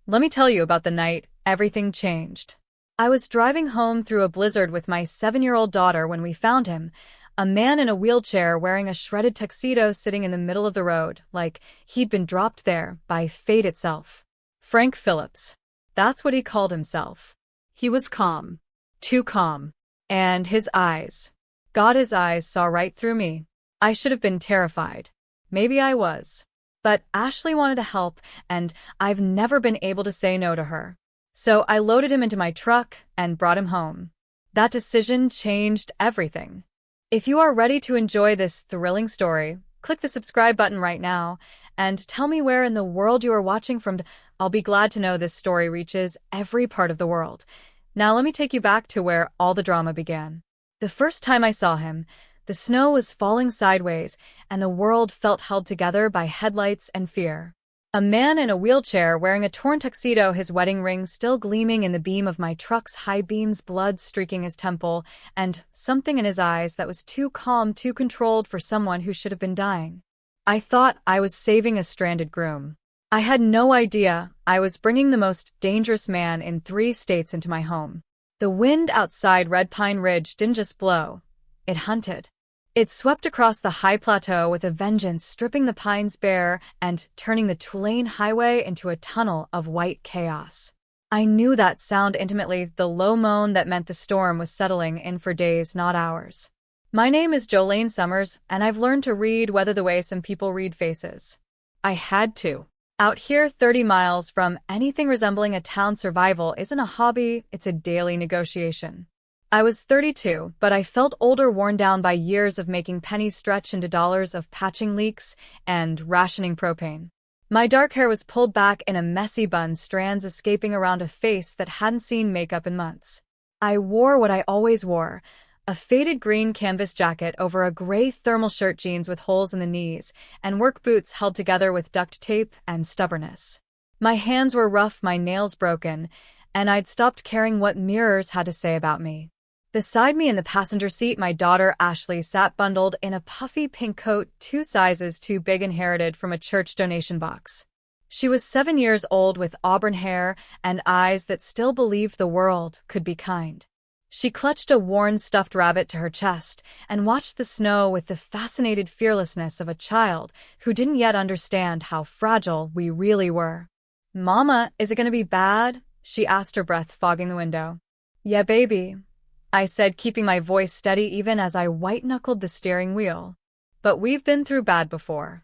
Let me tell you about the night everything changed. I was driving home through a blizzard with my 7-year-old daughter when we found him, a man in a wheelchair wearing a shredded tuxedo sitting in the middle of the road, like he'd been dropped there by fate itself. Frank Phillips. That's what he called himself. He was calm. Too calm. And his eyes. God, his eyes saw right through me. I should have been terrified. Maybe I was. But Ashley wanted to help, and I've never been able to say no to her. So I loaded him into my truck and brought him home. That decision changed everything. If you are ready to enjoy this thrilling story, click the subscribe button right now and tell me where in the world you are watching from. I'll be glad to know this story reaches every part of the world. Now let me take you back to where all the drama began. The first time I saw him, the snow was falling sideways, and the world felt held together by headlights and fear. A man in a wheelchair wearing a torn tuxedo, his wedding ring still gleaming in the beam of my truck's high beams, blood streaking his temple, and something in his eyes that was too calm, too controlled for someone who should have been dying. I thought I was saving a stranded groom. I had no idea I was bringing the most dangerous man in 3 states into my home. The wind outside Red Pine Ridge didn't just blow, it hunted. It swept across the high plateau with a vengeance, stripping the pines bare and turning the Tulane Highway into a tunnel of white chaos. I knew that sound intimately, the low moan that meant the storm was settling in for days, not hours. My name is Jolene Summers, and I've learned to read weather the way some people read faces. I had to. Out here, 30 miles from anything resembling a town, survival isn't a hobby, it's a daily negotiation. I was 32, but I felt older, worn down by years of making pennies stretch into dollars, of patching leaks and rationing propane. My dark hair was pulled back in a messy bun, strands escaping around a face that hadn't seen makeup in months. I wore what I always wore, a faded green canvas jacket over a gray thermal shirt, jeans with holes in the knees, and work boots held together with duct tape and stubbornness. My hands were rough, my nails broken, and I'd stopped caring what mirrors had to say about me. Beside me in the passenger seat, my daughter Ashley sat bundled in a puffy pink coat 2 sizes too big, inherited from a church donation box. She was 7 years old, with auburn hair and eyes that still believed the world could be kind. She clutched a worn stuffed rabbit to her chest and watched the snow with the fascinated fearlessness of a child who didn't yet understand how fragile we really were. "Mama, is it gonna be bad?" she asked, her breath fogging the window. "Yeah, baby," I said, keeping my voice steady even as I white-knuckled the steering wheel. "But we've been through bad before."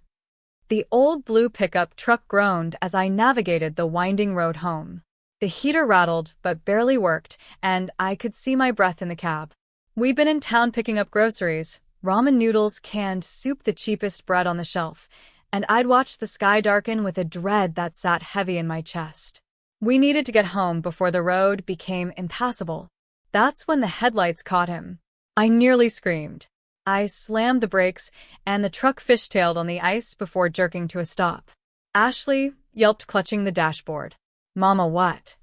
The old blue pickup truck groaned as I navigated the winding road home. The heater rattled but barely worked, and I could see my breath in the cab. We'd been in town picking up groceries, ramen noodles, canned soup, the cheapest bread on the shelf, and I'd watched the sky darken with a dread that sat heavy in my chest. We needed to get home before the road became impassable. That's when the headlights caught him. I nearly screamed. I slammed the brakes, and the truck fishtailed on the ice before jerking to a stop. Ashley yelped, clutching the dashboard. "Mama, what?"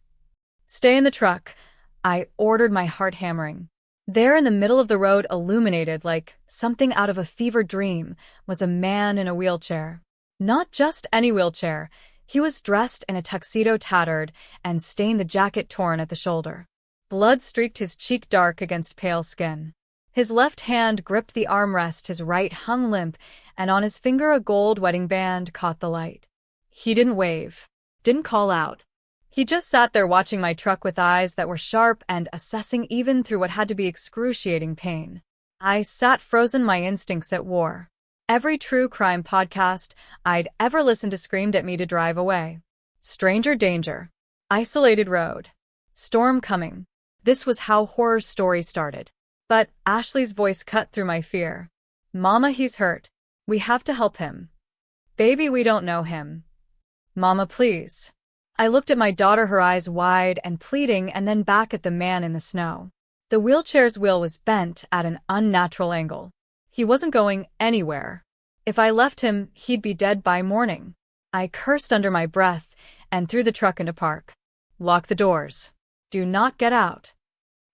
"Stay in the truck," I ordered, my heart hammering. There in the middle of the road, illuminated like something out of a fever dream, was a man in a wheelchair. Not just any wheelchair. He was dressed in a tuxedo, tattered and stained, the jacket torn at the shoulder. Blood streaked his cheek, dark against pale skin. His left hand gripped the armrest, his right hung limp, and on his finger a gold wedding band caught the light. He didn't wave, didn't call out. He just sat there watching my truck with eyes that were sharp and assessing even through what had to be excruciating pain. I sat frozen, my instincts at war. Every true crime podcast I'd ever listened to screamed at me to drive away. Stranger danger. Isolated road. Storm coming. This was how horror stories started. But Ashley's voice cut through my fear. "Mama, he's hurt. We have to help him." "Baby, we don't know him." "Mama, please." I looked at my daughter, her eyes wide and pleading, and then back at the man in the snow. The wheelchair's wheel was bent at an unnatural angle. He wasn't going anywhere. If I left him, he'd be dead by morning. I cursed under my breath and threw the truck into park. "Lock the doors. Do not get out."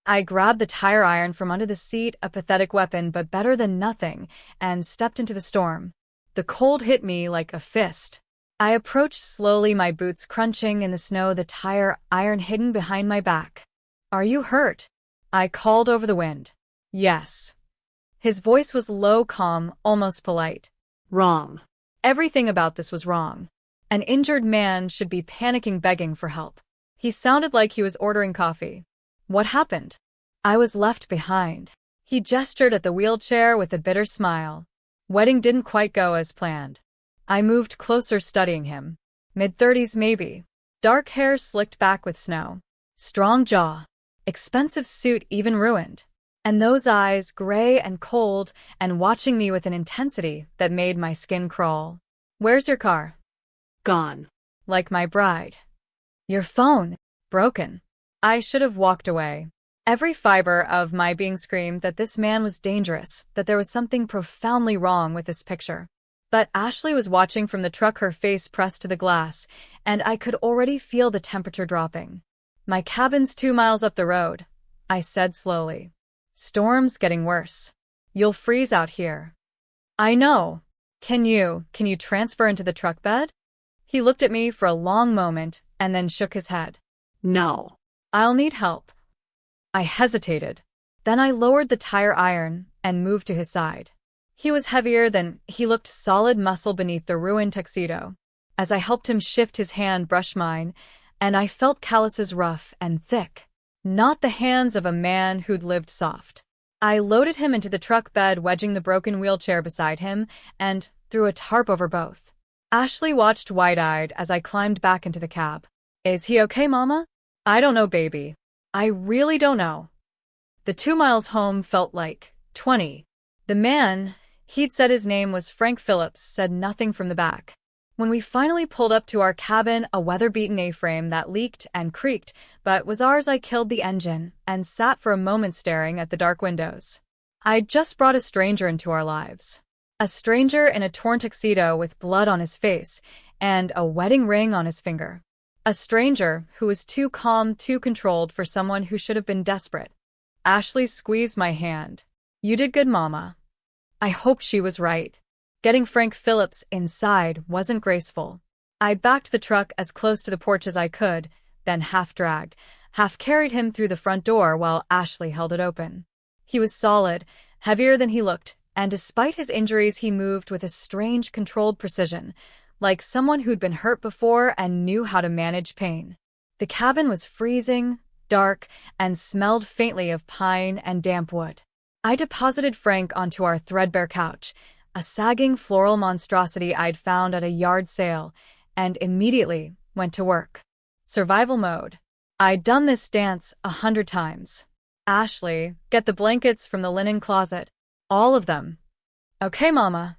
I grabbed the tire iron from under the seat, a pathetic weapon but better than nothing, and stepped into the storm. The cold hit me like a fist. I approached slowly, my boots crunching in the snow, the tire iron hidden behind my back. Are you hurt? I called over the wind. Yes. His voice was low, calm, almost polite. Wrong. Everything about this was wrong. An injured man should be panicking, begging for help. He sounded like he was ordering coffee. What happened? I was left behind. He gestured at the wheelchair with a bitter smile. Wedding didn't quite go as planned. I moved closer, studying him. Mid-30s maybe. Dark hair slicked back with snow. Strong jaw. Expensive suit even ruined. And those eyes, gray and cold, and watching me with an intensity that made my skin crawl. Where's your car? Gone. Like my bride. Your phone. Broken. I should have walked away. Every fiber of my being screamed that this man was dangerous, that there was something profoundly wrong with this picture. But Ashley was watching from the truck, her face pressed to the glass, and I could already feel the temperature dropping. My cabin's 2 miles up the road, I said slowly. Storm's getting worse. You'll freeze out here. I know. Can you transfer into the truck bed? He looked at me for a long moment and then shook his head. No. I'll need help. I hesitated. Then I lowered the tire iron and moved to his side. He was heavier than he looked, solid muscle beneath the ruined tuxedo. As I helped him shift, his hand brushed mine, and I felt calluses rough and thick. Not the hands of a man who'd lived soft. I loaded him into the truck bed, wedging the broken wheelchair beside him, and threw a tarp over both. Ashley watched wide-eyed as I climbed back into the cab. Is he okay, Mama? I don't know, baby. I really don't know. The 2 miles home felt like 20. The man, he'd said his name was Frank Phillips, said nothing from the back. When we finally pulled up to our cabin, a weather-beaten A-frame that leaked and creaked, but was ours, I killed the engine and sat for a moment staring at the dark windows. I'd just brought a stranger into our lives. A stranger in a torn tuxedo with blood on his face and a wedding ring on his finger. A stranger who was too calm, too controlled for someone who should have been desperate. Ashley squeezed my hand. You did good, Mama. I hoped she was right. Getting Frank Phillips inside wasn't graceful. I backed the truck as close to the porch as I could, then half-dragged, half-carried him through the front door while Ashley held it open. He was solid, heavier than he looked, and despite his injuries he moved with a strange, controlled precision, like someone who'd been hurt before and knew how to manage pain. The cabin was freezing, dark, and smelled faintly of pine and damp wood. I deposited Frank onto our threadbare couch, a sagging floral monstrosity I'd found at a yard sale, and immediately went to work. Survival mode. I'd done this dance 100 times. Ashley, get the blankets from the linen closet. All of them. Okay, Mama.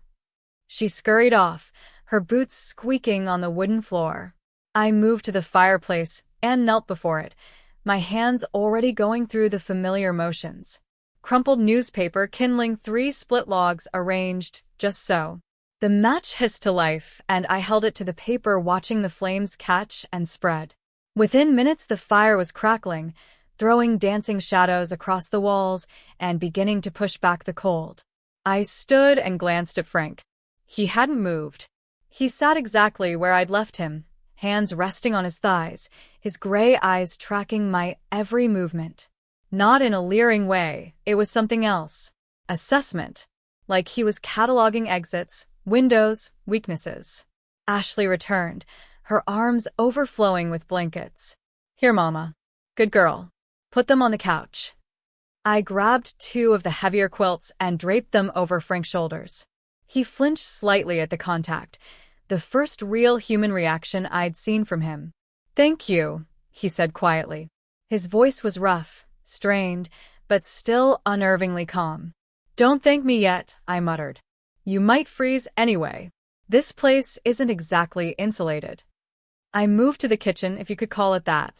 She scurried off, her boots squeaking on the wooden floor. I moved to the fireplace and knelt before it, my hands already going through the familiar motions. Crumpled newspaper kindling 3 split logs arranged just so. The match hissed to life, and I held it to the paper, watching the flames catch and spread. Within minutes the fire was crackling, throwing dancing shadows across the walls and beginning to push back the cold. I stood and glanced at Frank. He hadn't moved. He sat exactly where I'd left him, hands resting on his thighs, his gray eyes tracking my every movement. Not in a leering way, it was something else. Assessment. Like he was cataloging exits, windows, weaknesses. Ashley returned, her arms overflowing with blankets. Here, Mama. Good girl. Put them on the couch. I grabbed 2 of the heavier quilts and draped them over Frank's shoulders. He flinched slightly at the contact, the first real human reaction I'd seen from him. Thank you, he said quietly. His voice was rough, strained, but still unnervingly calm. Don't thank me yet, I muttered. You might freeze anyway. This place isn't exactly insulated. I moved to the kitchen, if you could call it that.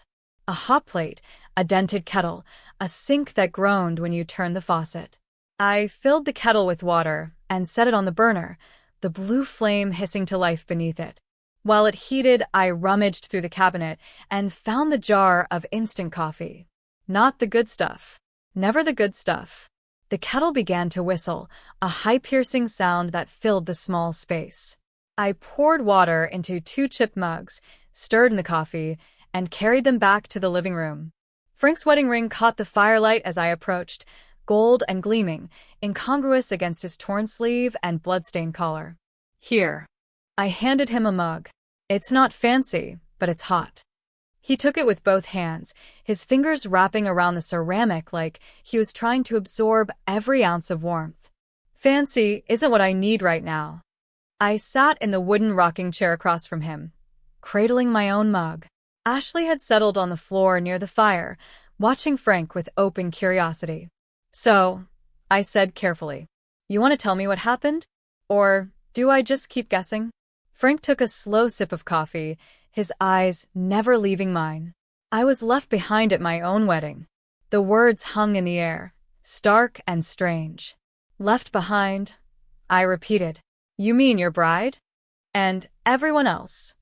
A hot plate, a dented kettle, a sink that groaned when you turned the faucet. I filled the kettle with water and set it on the burner, the blue flame hissing to life beneath it. While it heated, I rummaged through the cabinet and found the jar of instant coffee. Not the good stuff. Never the good stuff. The kettle began to whistle, a high piercing sound that filled the small space. I poured water into 2 chip mugs, stirred in the coffee, and carried them back to the living room. Frank's wedding ring caught the firelight as I approached, gold and gleaming, incongruous against his torn sleeve and blood-stained collar. Here. I handed him a mug. It's not fancy, but it's hot. He took it with both hands, his fingers wrapping around the ceramic like he was trying to absorb every ounce of warmth. Fancy isn't what I need right now. I sat in the wooden rocking chair across from him, cradling my own mug. Ashley had settled on the floor near the fire, watching Frank with open curiosity. So, I said carefully, you want to tell me what happened? Or do I just keep guessing? Frank took a slow sip of coffee, his eyes never leaving mine. I was left behind at my own wedding. The words hung in the air, stark and strange. Left behind, I repeated. You mean your bride? And everyone else?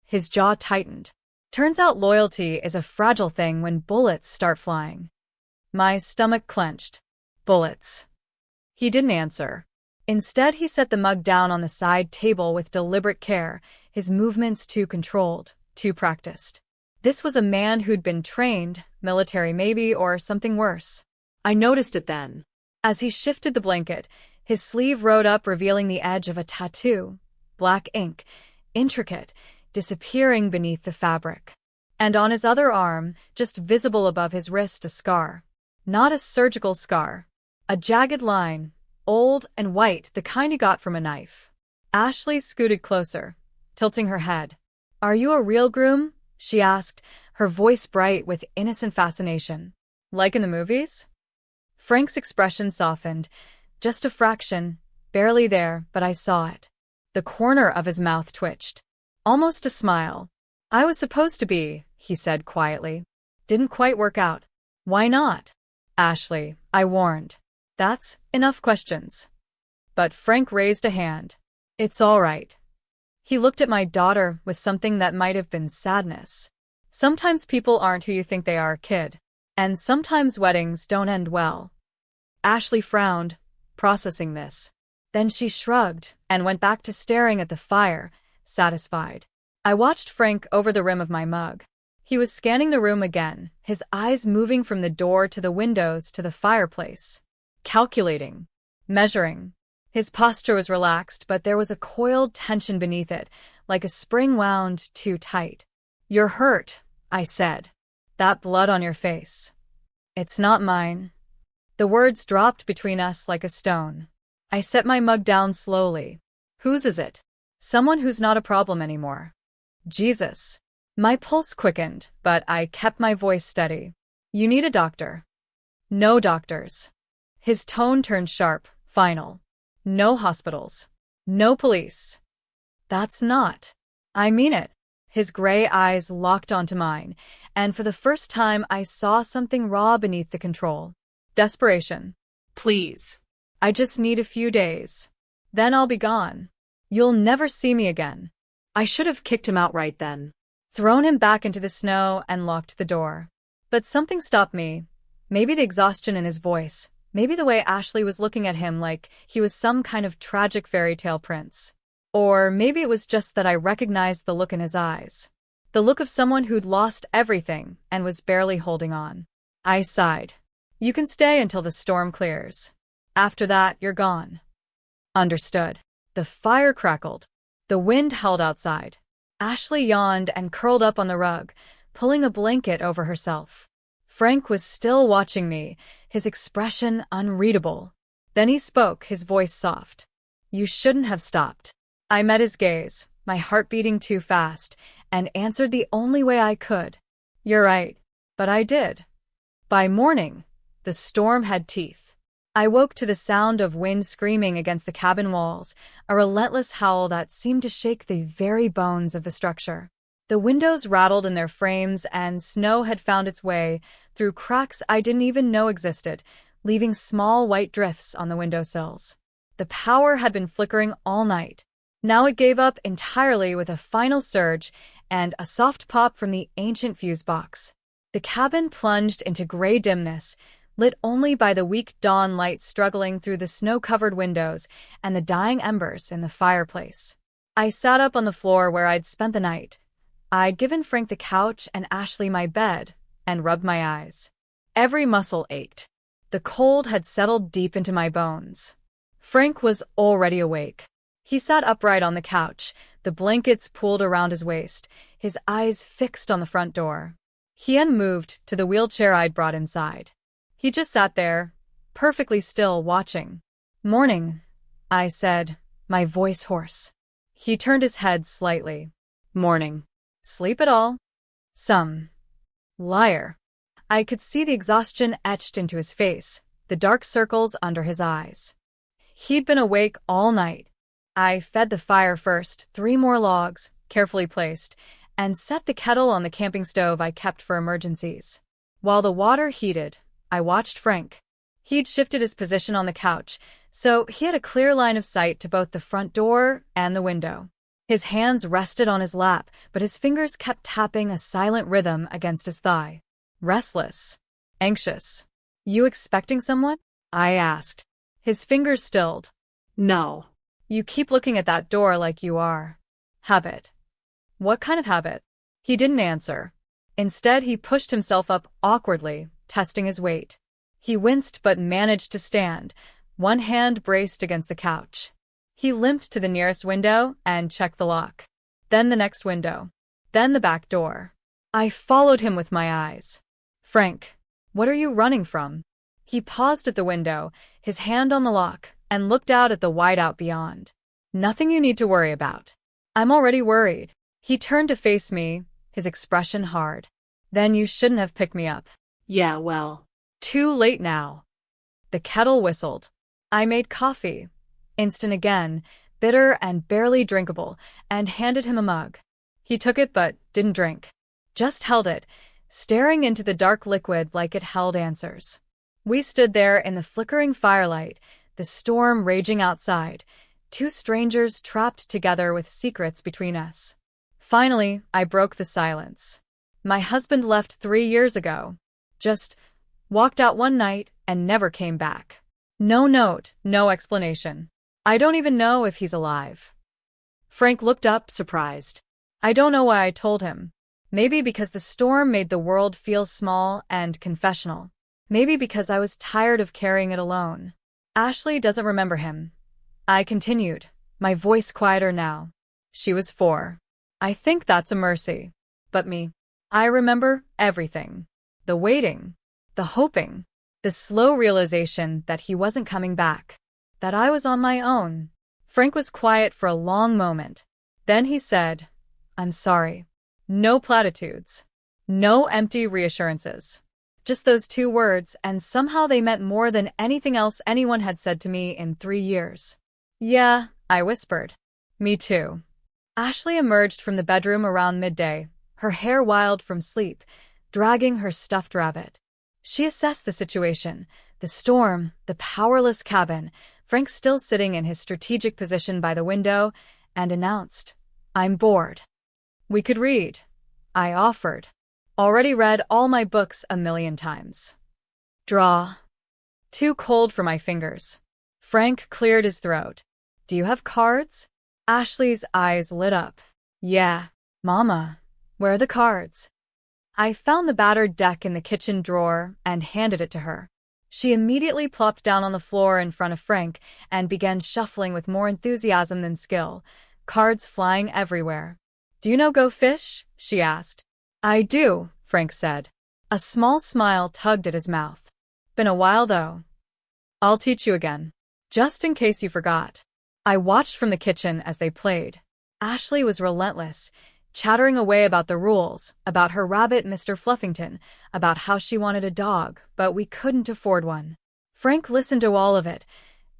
His jaw tightened. Turns out loyalty is a fragile thing when bullets start flying. My stomach clenched. Bullets. He didn't answer. Instead, he set the mug down on the side table with deliberate care, his movements too controlled, too practiced. This was a man who'd been trained, military maybe, or something worse. I noticed it then. As he shifted the blanket, his sleeve rode up, revealing the edge of a tattoo, black ink, intricate, disappearing beneath the fabric. And on his other arm, just visible above his wrist, a scar. Not a surgical scar. A jagged line, old and white, the kind you got from a knife. Ashley scooted closer, tilting her head. Are you a real groom? She asked, her voice bright with innocent fascination. Like in the movies? Frank's expression softened. Just a fraction, barely there, but I saw it. The corner of his mouth twitched. Almost a smile. I was supposed to be, he said quietly. Didn't quite work out. Why not? Ashley, I warned. That's enough questions. But Frank raised a hand. It's all right. He looked at my daughter with something that might have been sadness. Sometimes people aren't who you think they are, kid. And sometimes weddings don't end well. Ashley frowned, processing this. Then she shrugged and went back to staring at the fire, satisfied. I watched Frank over the rim of my mug. He was scanning the room again, his eyes moving from the door to the windows to the fireplace. Calculating. Measuring. His posture was relaxed, but there was a coiled tension beneath it, like a spring wound too tight. You're hurt, I said. That blood on your face. It's not mine. The words dropped between us like a stone. I set my mug down slowly. Whose is it? Someone who's not a problem anymore. Jesus. My pulse quickened, but I kept my voice steady. You need a doctor. No doctors. His tone turned sharp, final. No hospitals. No police. That's not. I mean it. His gray eyes locked onto mine, and for the first time I saw something raw beneath the control. Desperation. Please. I just need a few days. Then I'll be gone. You'll never see me again. I should have kicked him out right then. Thrown him back into the snow and locked the door. But something stopped me. Maybe the exhaustion in his voice. Maybe the way Ashley was looking at him like he was some kind of tragic fairy tale prince. Or maybe it was just that I recognized the look in his eyes. The look of someone who'd lost everything and was barely holding on. I sighed. You can stay until the storm clears. After that, you're gone. Understood. The fire crackled. The wind howled outside. Ashley yawned and curled up on the rug, pulling a blanket over herself. Frank was still watching me, his expression unreadable. Then he spoke, his voice soft. You shouldn't have stopped. I met his gaze, my heart beating too fast, and answered the only way I could. You're right, but I did. By morning, the storm had teeth. I woke to the sound of wind screaming against the cabin walls, a relentless howl that seemed to shake the very bones of the structure. The windows rattled in their frames, and snow had found its way through cracks I didn't even know existed, leaving small white drifts on the windowsills. The power had been flickering all night. Now it gave up entirely with a final surge and a soft pop from the ancient fuse box. The cabin plunged into gray dimness, lit only by the weak dawn light struggling through the snow-covered windows and the dying embers in the fireplace. I sat up on the floor where I'd spent the night. I'd given Frank the couch and Ashley my bed, and rubbed my eyes. Every muscle ached. The cold had settled deep into my bones. Frank was already awake. He sat upright on the couch, the blankets pulled around his waist, his eyes fixed on the front door. He hadn't moved to the wheelchair I'd brought inside. He just sat there, perfectly still, watching. "Morning," I said, my voice hoarse. He turned his head slightly. "Morning. Sleep at all?" "Some." Liar. I could see the exhaustion etched into his face, the dark circles under his eyes. He'd been awake all night. I fed the fire first, 3 more logs, carefully placed, and set the kettle on the camping stove I kept for emergencies. While the water heated, I watched Frank. He'd shifted his position on the couch, so he had a clear line of sight to both the front door and the window. His hands rested on his lap, but his fingers kept tapping a silent rhythm against his thigh. Restless. Anxious. "You expecting someone?" I asked. His fingers stilled. No. "You keep looking at that door like you are." "Habit." "What kind of habit?" He didn't answer. Instead, he pushed himself up awkwardly, testing his weight. He winced but managed to stand, one hand braced against the couch. He limped to the nearest window and checked the lock. Then the next window. Then the back door. I followed him with my eyes. "Frank, what are you running from?" He paused at the window, his hand on the lock, and looked out at the whiteout beyond. "Nothing you need to worry about." "I'm already worried." He turned to face me, his expression hard. "Then you shouldn't have picked me up." Yeah, well. "Too late now." The kettle whistled. I made coffee, instant again, bitter and barely drinkable, and handed him a mug. He took it but didn't drink. Just held it, staring into the dark liquid like it held answers. We stood there in the flickering firelight, the storm raging outside, 2 strangers trapped together with secrets between us. Finally, I broke the silence. "My husband left 3 years ago. Just walked out one night and never came back. No note, no explanation. I don't even know if he's alive." Frank looked up, surprised. I don't know why I told him. Maybe because the storm made the world feel small and confessional. Maybe because I was tired of carrying it alone. "Ashley doesn't remember him." I continued, my voice quieter now. "She was 4. I think that's a mercy. But me. I remember everything. The waiting. The hoping. The slow realization that he wasn't coming back. That I was on my own." Frank was quiet for a long moment. Then he said, "I'm sorry." No platitudes. No empty reassurances. Just those 2 words, and somehow they meant more than anything else anyone had said to me in 3 years. "Yeah," I whispered. "Me too." Ashley emerged from the bedroom around midday, her hair wild from sleep, dragging her stuffed rabbit. She assessed the situation, the storm, the powerless cabin, Frank still sitting in his strategic position by the window, and announced, "I'm bored." "We could read," I offered. "Already read all my books a million times." "Draw." Too cold for my fingers. Frank cleared his throat. "Do you have cards?" Ashley's eyes lit up. "Yeah, Mama. Where are the cards?" I found the battered deck in the kitchen drawer and handed it to her. She immediately plopped down on the floor in front of Frank and began shuffling with more enthusiasm than skill, cards flying everywhere. "Do you know Go Fish?" she asked. "I do," Frank said. A small smile tugged at his mouth. "Been a while, though. I'll teach you again. Just in case you forgot." I watched from the kitchen as they played. Ashley was relentless, chattering away about the rules, about her rabbit Mr. Fluffington, about how she wanted a dog, but we couldn't afford one. Frank listened to all of it,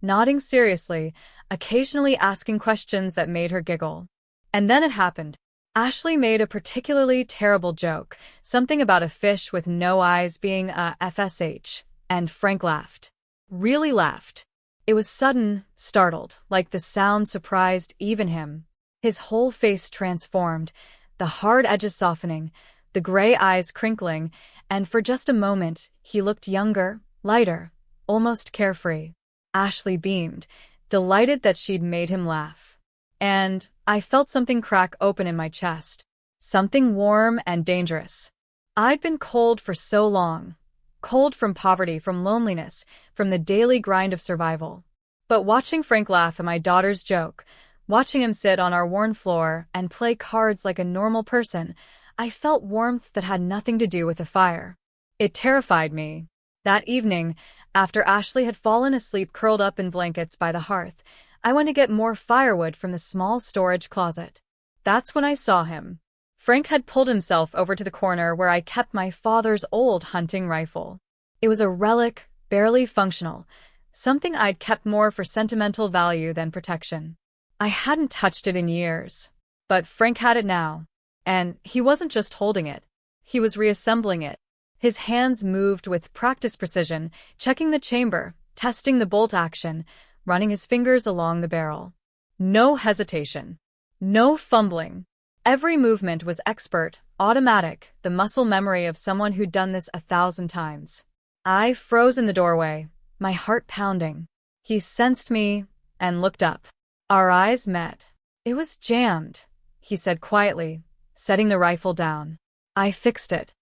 nodding seriously, occasionally asking questions that made her giggle. And then it happened. Ashley made a particularly terrible joke, something about a fish with no eyes being a FSH, and Frank laughed. Really laughed. It was sudden, startled, like the sound surprised even him. His whole face transformed, the hard edges softening, the gray eyes crinkling, and for just a moment, he looked younger, lighter, almost carefree. Ashley beamed, delighted that she'd made him laugh. and I felt something crack open in my chest. Something warm and dangerous. I'd been cold for so long. Cold from poverty, from loneliness, from the daily grind of survival. But watching Frank laugh at my daughter's joke, watching him sit on our worn floor and play cards like a normal person, I felt warmth that had nothing to do with the fire. It terrified me. That evening, after Ashley had fallen asleep curled up in blankets by the hearth, I went to get more firewood from the small storage closet. That's when I saw him. Frank had pulled himself over to the corner where I kept my father's old hunting rifle. It was a relic, barely functional, something I'd kept more for sentimental value than protection. I hadn't touched it in years. But Frank had it now. And he wasn't just holding it. He was reassembling it. His hands moved with practiced precision, checking the chamber, testing the bolt action, running his fingers along the barrel. No hesitation. No fumbling. Every movement was expert, automatic, the muscle memory of someone who'd done this 1,000 times. I froze in the doorway, my heart pounding. He sensed me and looked up. Our eyes met. It was jammed, he said quietly, setting the rifle down. I fixed it.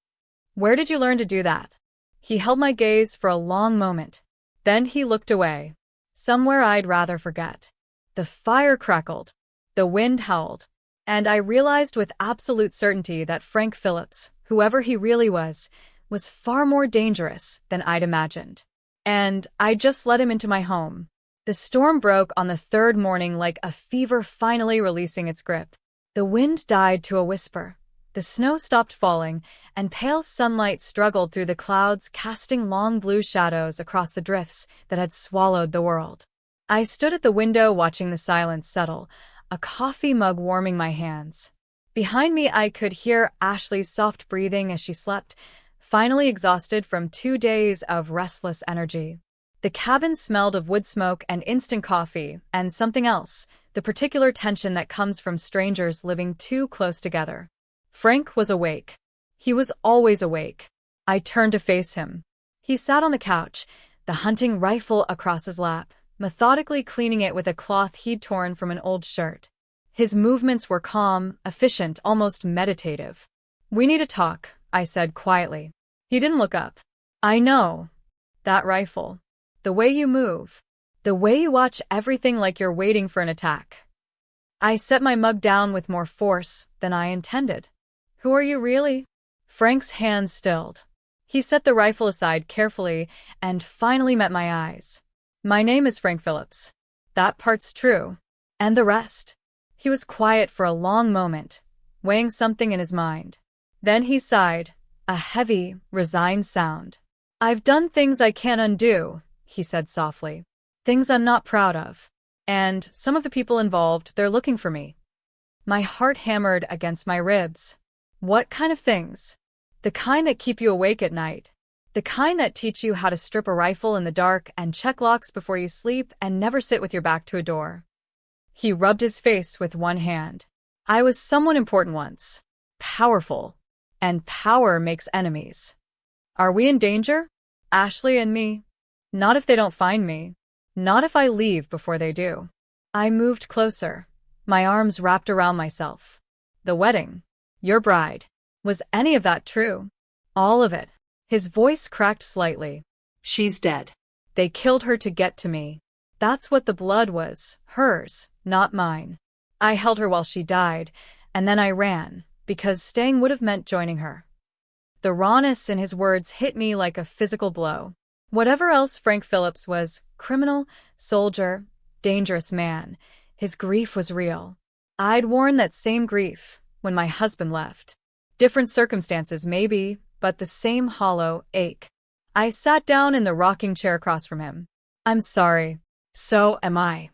Where did you learn to do that? He held my gaze for a long moment. Then he looked away. Somewhere I'd rather forget. The fire crackled. The wind howled. And I realized with absolute certainty that Frank Phillips, whoever he really was far more dangerous than I'd imagined. And I just let him into my home. The storm broke on the third morning like a fever finally releasing its grip. The wind died to a whisper. The snow stopped falling, and pale sunlight struggled through the clouds, casting long blue shadows across the drifts that had swallowed the world. I stood at the window watching the silence settle, a coffee mug warming my hands. Behind me I could hear Ashley's soft breathing as she slept, finally exhausted from 2 days of restless energy. The cabin smelled of wood smoke and instant coffee, and something else, the particular tension that comes from strangers living too close together. Frank was awake. He was always awake. I turned to face him. He sat on the couch, the hunting rifle across his lap, methodically cleaning it with a cloth he'd torn from an old shirt. His movements were calm, efficient, almost meditative. "We need to talk," I said quietly. He didn't look up. "I know. That rifle. The way you move. The way you watch everything like you're waiting for an attack." I set my mug down with more force than I intended. "Who are you really?" Frank's hands stilled. He set the rifle aside carefully and finally met my eyes. "My name is Frank Phillips. That part's true. And the rest?" He was quiet for a long moment, weighing something in his mind. Then he sighed, a heavy, resigned sound. "I've done things I can't undo," he said softly. "Things I'm not proud of. And some of the people involved, they're looking for me." My heart hammered against my ribs. "What kind of things?" "The kind that keep you awake at night. The kind that teach you how to strip a rifle in the dark and check locks before you sleep and never sit with your back to a door." He rubbed his face with one hand. "I was someone important once. Powerful. And power makes enemies. Are we in danger? Ashley and me? Not if they don't find me. Not if I leave before they do." I moved closer, my arms wrapped around myself. "The wedding. Your bride. Was any of that true?" "All of it." His voice cracked slightly. "She's dead." "They killed her to get to me. That's what the blood was, hers, not mine. I held her while she died, and then I ran, because staying would have meant joining her." The rawness in his words hit me like a physical blow. Whatever else Frank Phillips was, criminal, soldier, dangerous man, his grief was real. I'd worn that same grief when my husband left. Different circumstances, maybe, but the same hollow ache. I sat down in the rocking chair across from him. "I'm sorry. So am I."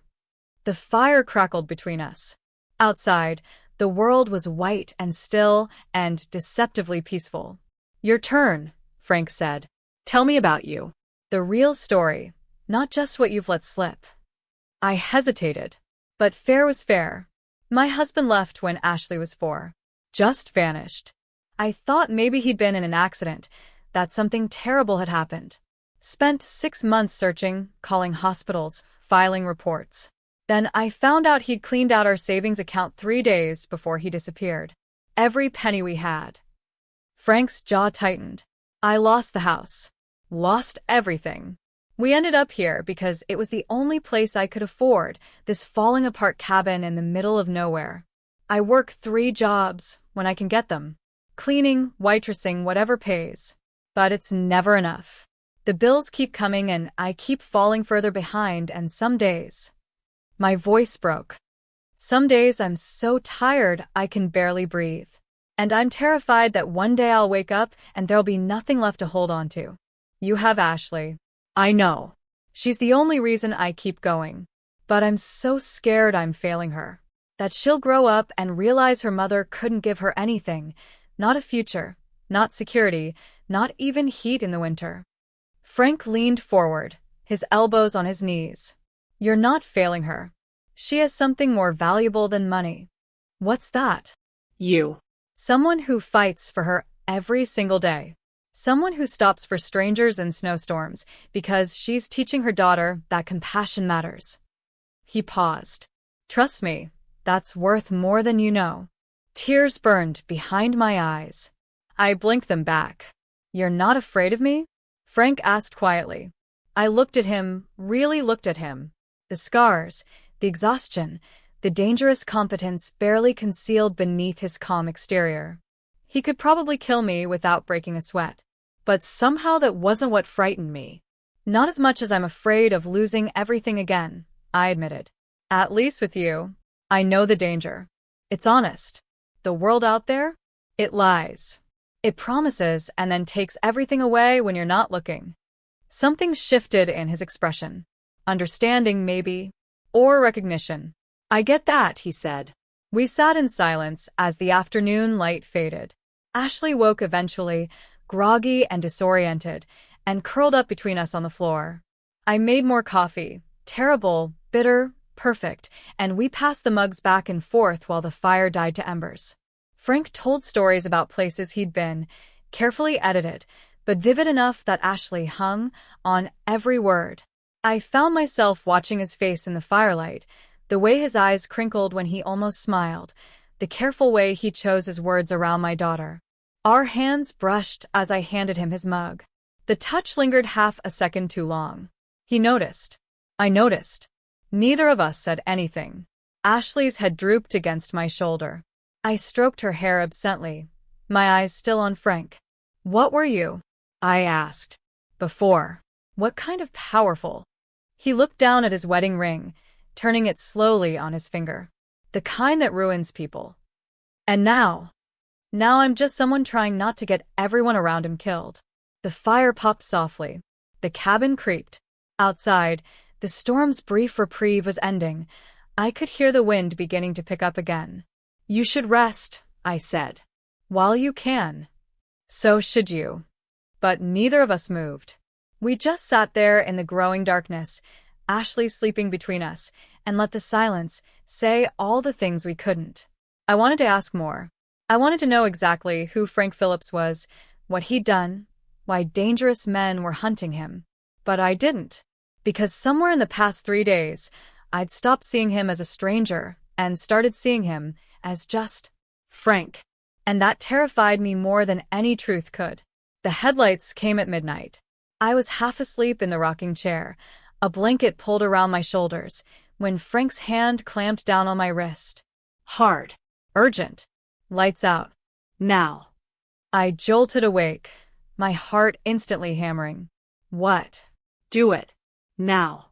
The fire crackled between us. Outside, the world was white and still and deceptively peaceful. "Your turn," Frank said. "Tell me about you. The real story, not just what you've let slip." I hesitated. But fair was fair. My husband left when Ashley was 4. Just vanished. I thought maybe he'd been in an accident, that something terrible had happened. Spent 6 months searching, calling hospitals, filing reports. Then I found out he'd cleaned out our savings account 3 days before he disappeared. Every penny we had. Frank's jaw tightened. I lost the house. Lost everything. We ended up here because it was the only place I could afford, this falling-apart cabin in the middle of nowhere. I work 3 jobs when I can get them. Cleaning, waitressing, whatever pays. But it's never enough. The bills keep coming and I keep falling further behind, and some days... My voice broke. Some days I'm so tired I can barely breathe. And I'm terrified that one day I'll wake up and there'll be nothing left to hold on to. You have Ashley. I know. She's the only reason I keep going. But I'm so scared I'm failing her. That she'll grow up and realize her mother couldn't give her anything. Not a future, not security, not even heat in the winter. Frank leaned forward, his elbows on his knees. You're not failing her. She has something more valuable than money. What's that? You. Someone who fights for her every single day. Someone who stops for strangers in snowstorms because she's teaching her daughter that compassion matters. He paused. Trust me, that's worth more than you know. Tears burned behind my eyes. I blinked them back. You're not afraid of me? Frank asked quietly. I looked at him, really looked at him. The scars, the exhaustion, the dangerous competence barely concealed beneath his calm exterior. He could probably kill me without breaking a sweat. But somehow that wasn't what frightened me. Not as much as I'm afraid of losing everything again, I admitted. At least with you, I know the danger. It's honest. The world out there? It lies. It promises and then takes everything away when you're not looking. Something shifted in his expression. Understanding, maybe. Or recognition. I get that, he said. We sat in silence as the afternoon light faded. Ashley woke eventually, groggy and disoriented, and curled up between us on the floor. I made more coffee. Terrible, bitter, perfect, and we passed the mugs back and forth while the fire died to embers. Frank told stories about places he'd been, carefully edited, but vivid enough that Ashley hung on every word. I found myself watching his face in the firelight, the way his eyes crinkled when he almost smiled, the careful way he chose his words around my daughter. Our hands brushed as I handed him his mug. The touch lingered half a second too long. He noticed. I noticed. Neither of us said anything. Ashley's head drooped against my shoulder. I stroked her hair absently, my eyes still on Frank. What were you? I asked. Before. What kind of powerful? He looked down at his wedding ring, turning it slowly on his finger. The kind that ruins people. And now I'm just someone trying not to get everyone around him killed. The fire popped softly. The cabin creaked. Outside, the storm's brief reprieve was ending. I could hear the wind beginning to pick up again. You should rest, I said. While you can. So should you. But neither of us moved. We just sat there in the growing darkness, Ashley sleeping between us, and let the silence say all the things we couldn't. I wanted to ask more. I wanted to know exactly who Frank Phillips was, what he'd done, why dangerous men were hunting him. But I didn't. Because somewhere in the past 3 days, I'd stopped seeing him as a stranger and started seeing him as just Frank. And that terrified me more than any truth could. The headlights came at midnight. I was half asleep in the rocking chair, a blanket pulled around my shoulders, when Frank's hand clamped down on my wrist. Hard. Urgent. Lights out. Now. I jolted awake, my heart instantly hammering. What? Do it. Now.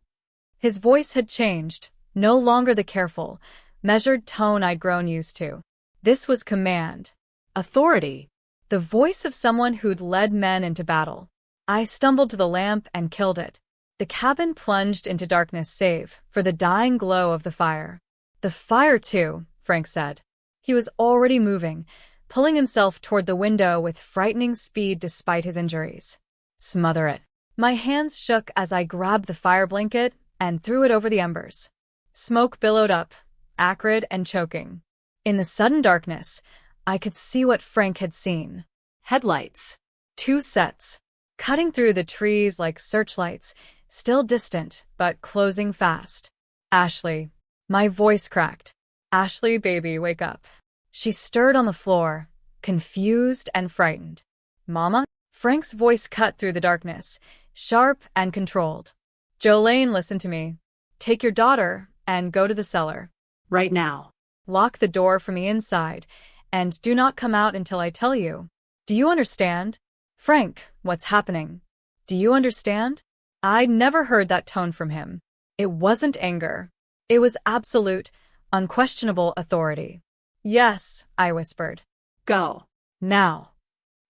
His voice had changed, no longer the careful, measured tone I'd grown used to. This was command. Authority. The voice of someone who'd led men into battle. I stumbled to the lamp and killed it. The cabin plunged into darkness save for the dying glow of the fire. The fire too, Frank said. He was already moving, pulling himself toward the window with frightening speed despite his injuries. Smother it. My hands shook as I grabbed the fire blanket and threw it over the embers. Smoke billowed up, acrid and choking. In the sudden darkness, I could see what Frank had seen. Headlights. 2 sets. Cutting through the trees like searchlights, still distant, but closing fast. Ashley. My voice cracked. Ashley, baby, wake up. She stirred on the floor, confused and frightened. Mama? Frank's voice cut through the darkness, sharp and controlled. Jolene, listen to me. Take your daughter and go to the cellar. Right now. Lock the door from the inside, and do not come out until I tell you. Do you understand? Frank, what's happening? Do you understand? I'd never heard that tone from him. It wasn't anger. It was absolute, unquestionable authority. Yes, I whispered. Go. Now.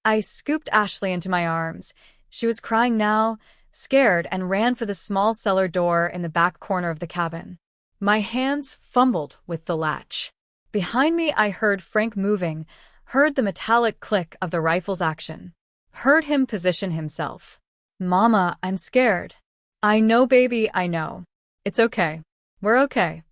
I scooped Ashley into my arms. She was crying now, scared, and ran for the small cellar door in the back corner of the cabin. My hands fumbled with the latch. Behind me, I heard Frank moving, heard the metallic click of the rifle's action, heard him position himself. Mama, I'm scared. I know, baby, I know. It's okay. We're okay.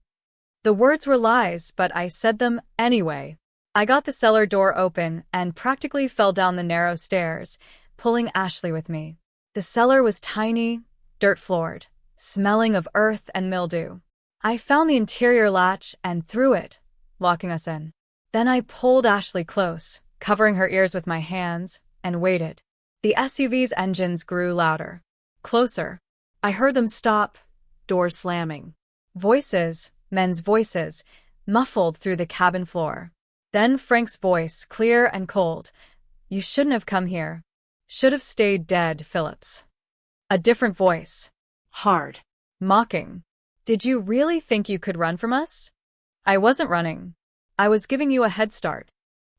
The words were lies, but I said them anyway. I got the cellar door open and practically fell down the narrow stairs, pulling Ashley with me. The cellar was tiny, dirt-floored, smelling of earth and mildew. I found the interior latch and threw it, locking us in. Then I pulled Ashley close, covering her ears with my hands, and waited. The SUV's engines grew louder. Closer. I heard them stop, doors slamming. Voices, men's voices, muffled through the cabin floor. Then Frank's voice, clear and cold. You shouldn't have come here. Should have stayed dead, Phillips. A different voice. Hard. Mocking. Did you really think you could run from us? I wasn't running. I was giving you a head start.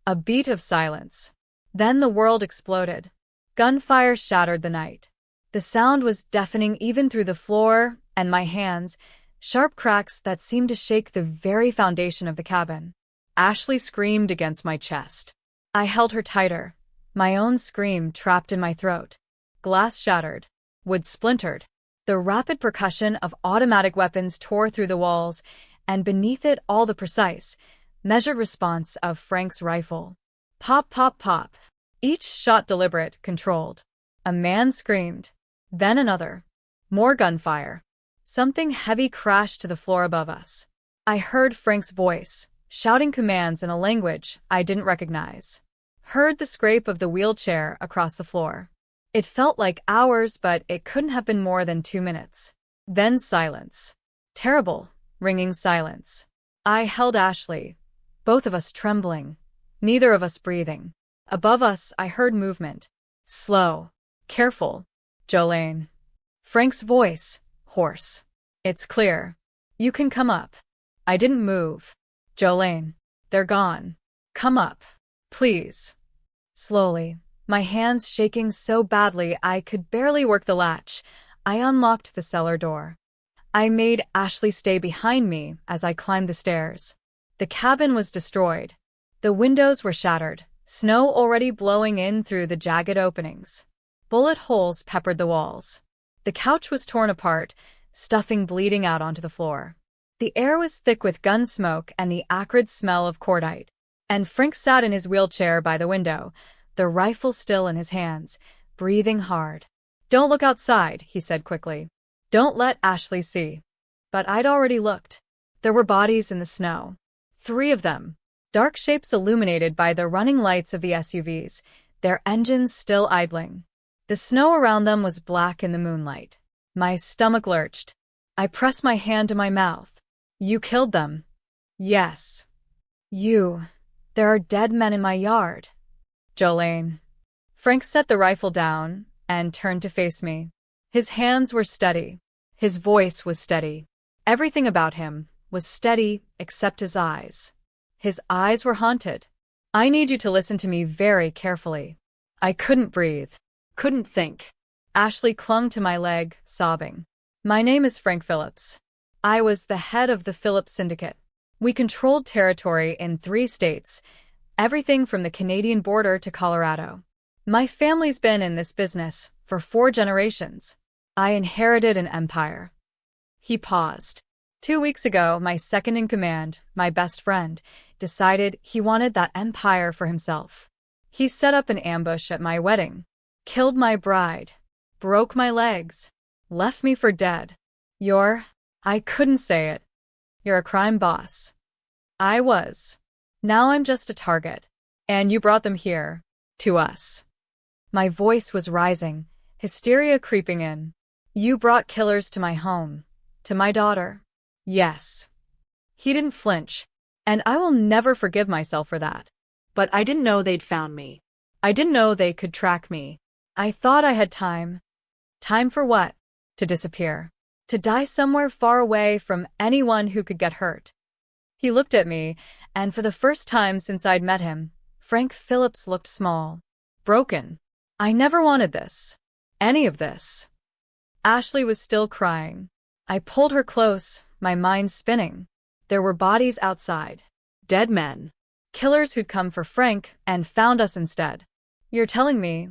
A beat of silence. Then the world exploded. Gunfire shattered the night. The sound was deafening even through the floor and my hands, sharp cracks that seemed to shake the very foundation of the cabin. Ashley screamed against my chest. I held her tighter, my own scream trapped in my throat. Glass shattered. Wood splintered. The rapid percussion of automatic weapons tore through the walls, and beneath it all the precise, measured response of Frank's rifle. Pop, pop, pop. Each shot deliberate, controlled. A man screamed. Then another. More gunfire. Something heavy crashed to the floor above us. I heard Frank's voice, shouting commands in a language I didn't recognize. Heard the scrape of the wheelchair across the floor. It felt like hours, but it couldn't have been more than 2 minutes. Then silence. Terrible, ringing silence. I held Ashley, both of us trembling, neither of us breathing. Above us, I heard movement. Slow. Careful. Jolene. Frank's voice, hoarse. It's clear. You can come up. I didn't move. Jolene. They're gone. Come up. Please. Slowly, my hands shaking so badly I could barely work the latch, I unlocked the cellar door. I made Ashley stay behind me as I climbed the stairs. The cabin was destroyed. The windows were shattered, snow already blowing in through the jagged openings. Bullet holes peppered the walls. The couch was torn apart, stuffing bleeding out onto the floor. The air was thick with gun smoke and the acrid smell of cordite. And Frank sat in his wheelchair by the window, the rifle still in his hands, breathing hard. Don't look outside, he said quickly. Don't let Ashley see. But I'd already looked. There were bodies in the snow. 3 of them. Dark shapes illuminated by the running lights of the SUVs, their engines still idling. The snow around them was black in the moonlight. My stomach lurched. I pressed my hand to my mouth. You killed them. Yes. You. There are dead men in my yard. Jolene. Frank set the rifle down and turned to face me. His hands were steady. His voice was steady. Everything about him was steady except his eyes. His eyes were haunted. I need you to listen to me very carefully. I couldn't breathe. Couldn't think. Ashley clung to my leg, sobbing. My name is Frank Phillips. I was the head of the Phillips Syndicate. We controlled territory in 3 states, everything from the Canadian border to Colorado. My family's been in this business for 4 generations. I inherited an empire. He paused. 2 weeks ago, my second-in-command, my best friend, decided he wanted that empire for himself. He set up an ambush at my wedding, killed my bride, broke my legs, left me for dead. I couldn't say it. You're a crime boss. I was. Now I'm just a target. And you brought them here. To us. My voice was rising, hysteria creeping in. You brought killers to my home. To my daughter. Yes. He didn't flinch. And I will never forgive myself for that. But I didn't know they'd found me. I didn't know they could track me. I thought I had time. Time for what? To disappear. To die somewhere far away from anyone who could get hurt. He looked at me, and for the first time since I'd met him, Frank Phillips looked small. Broken. I never wanted this. Any of this. Ashley was still crying. I pulled her close, my mind spinning. There were bodies outside. Dead men. Killers who'd come for Frank and found us instead. You're telling me,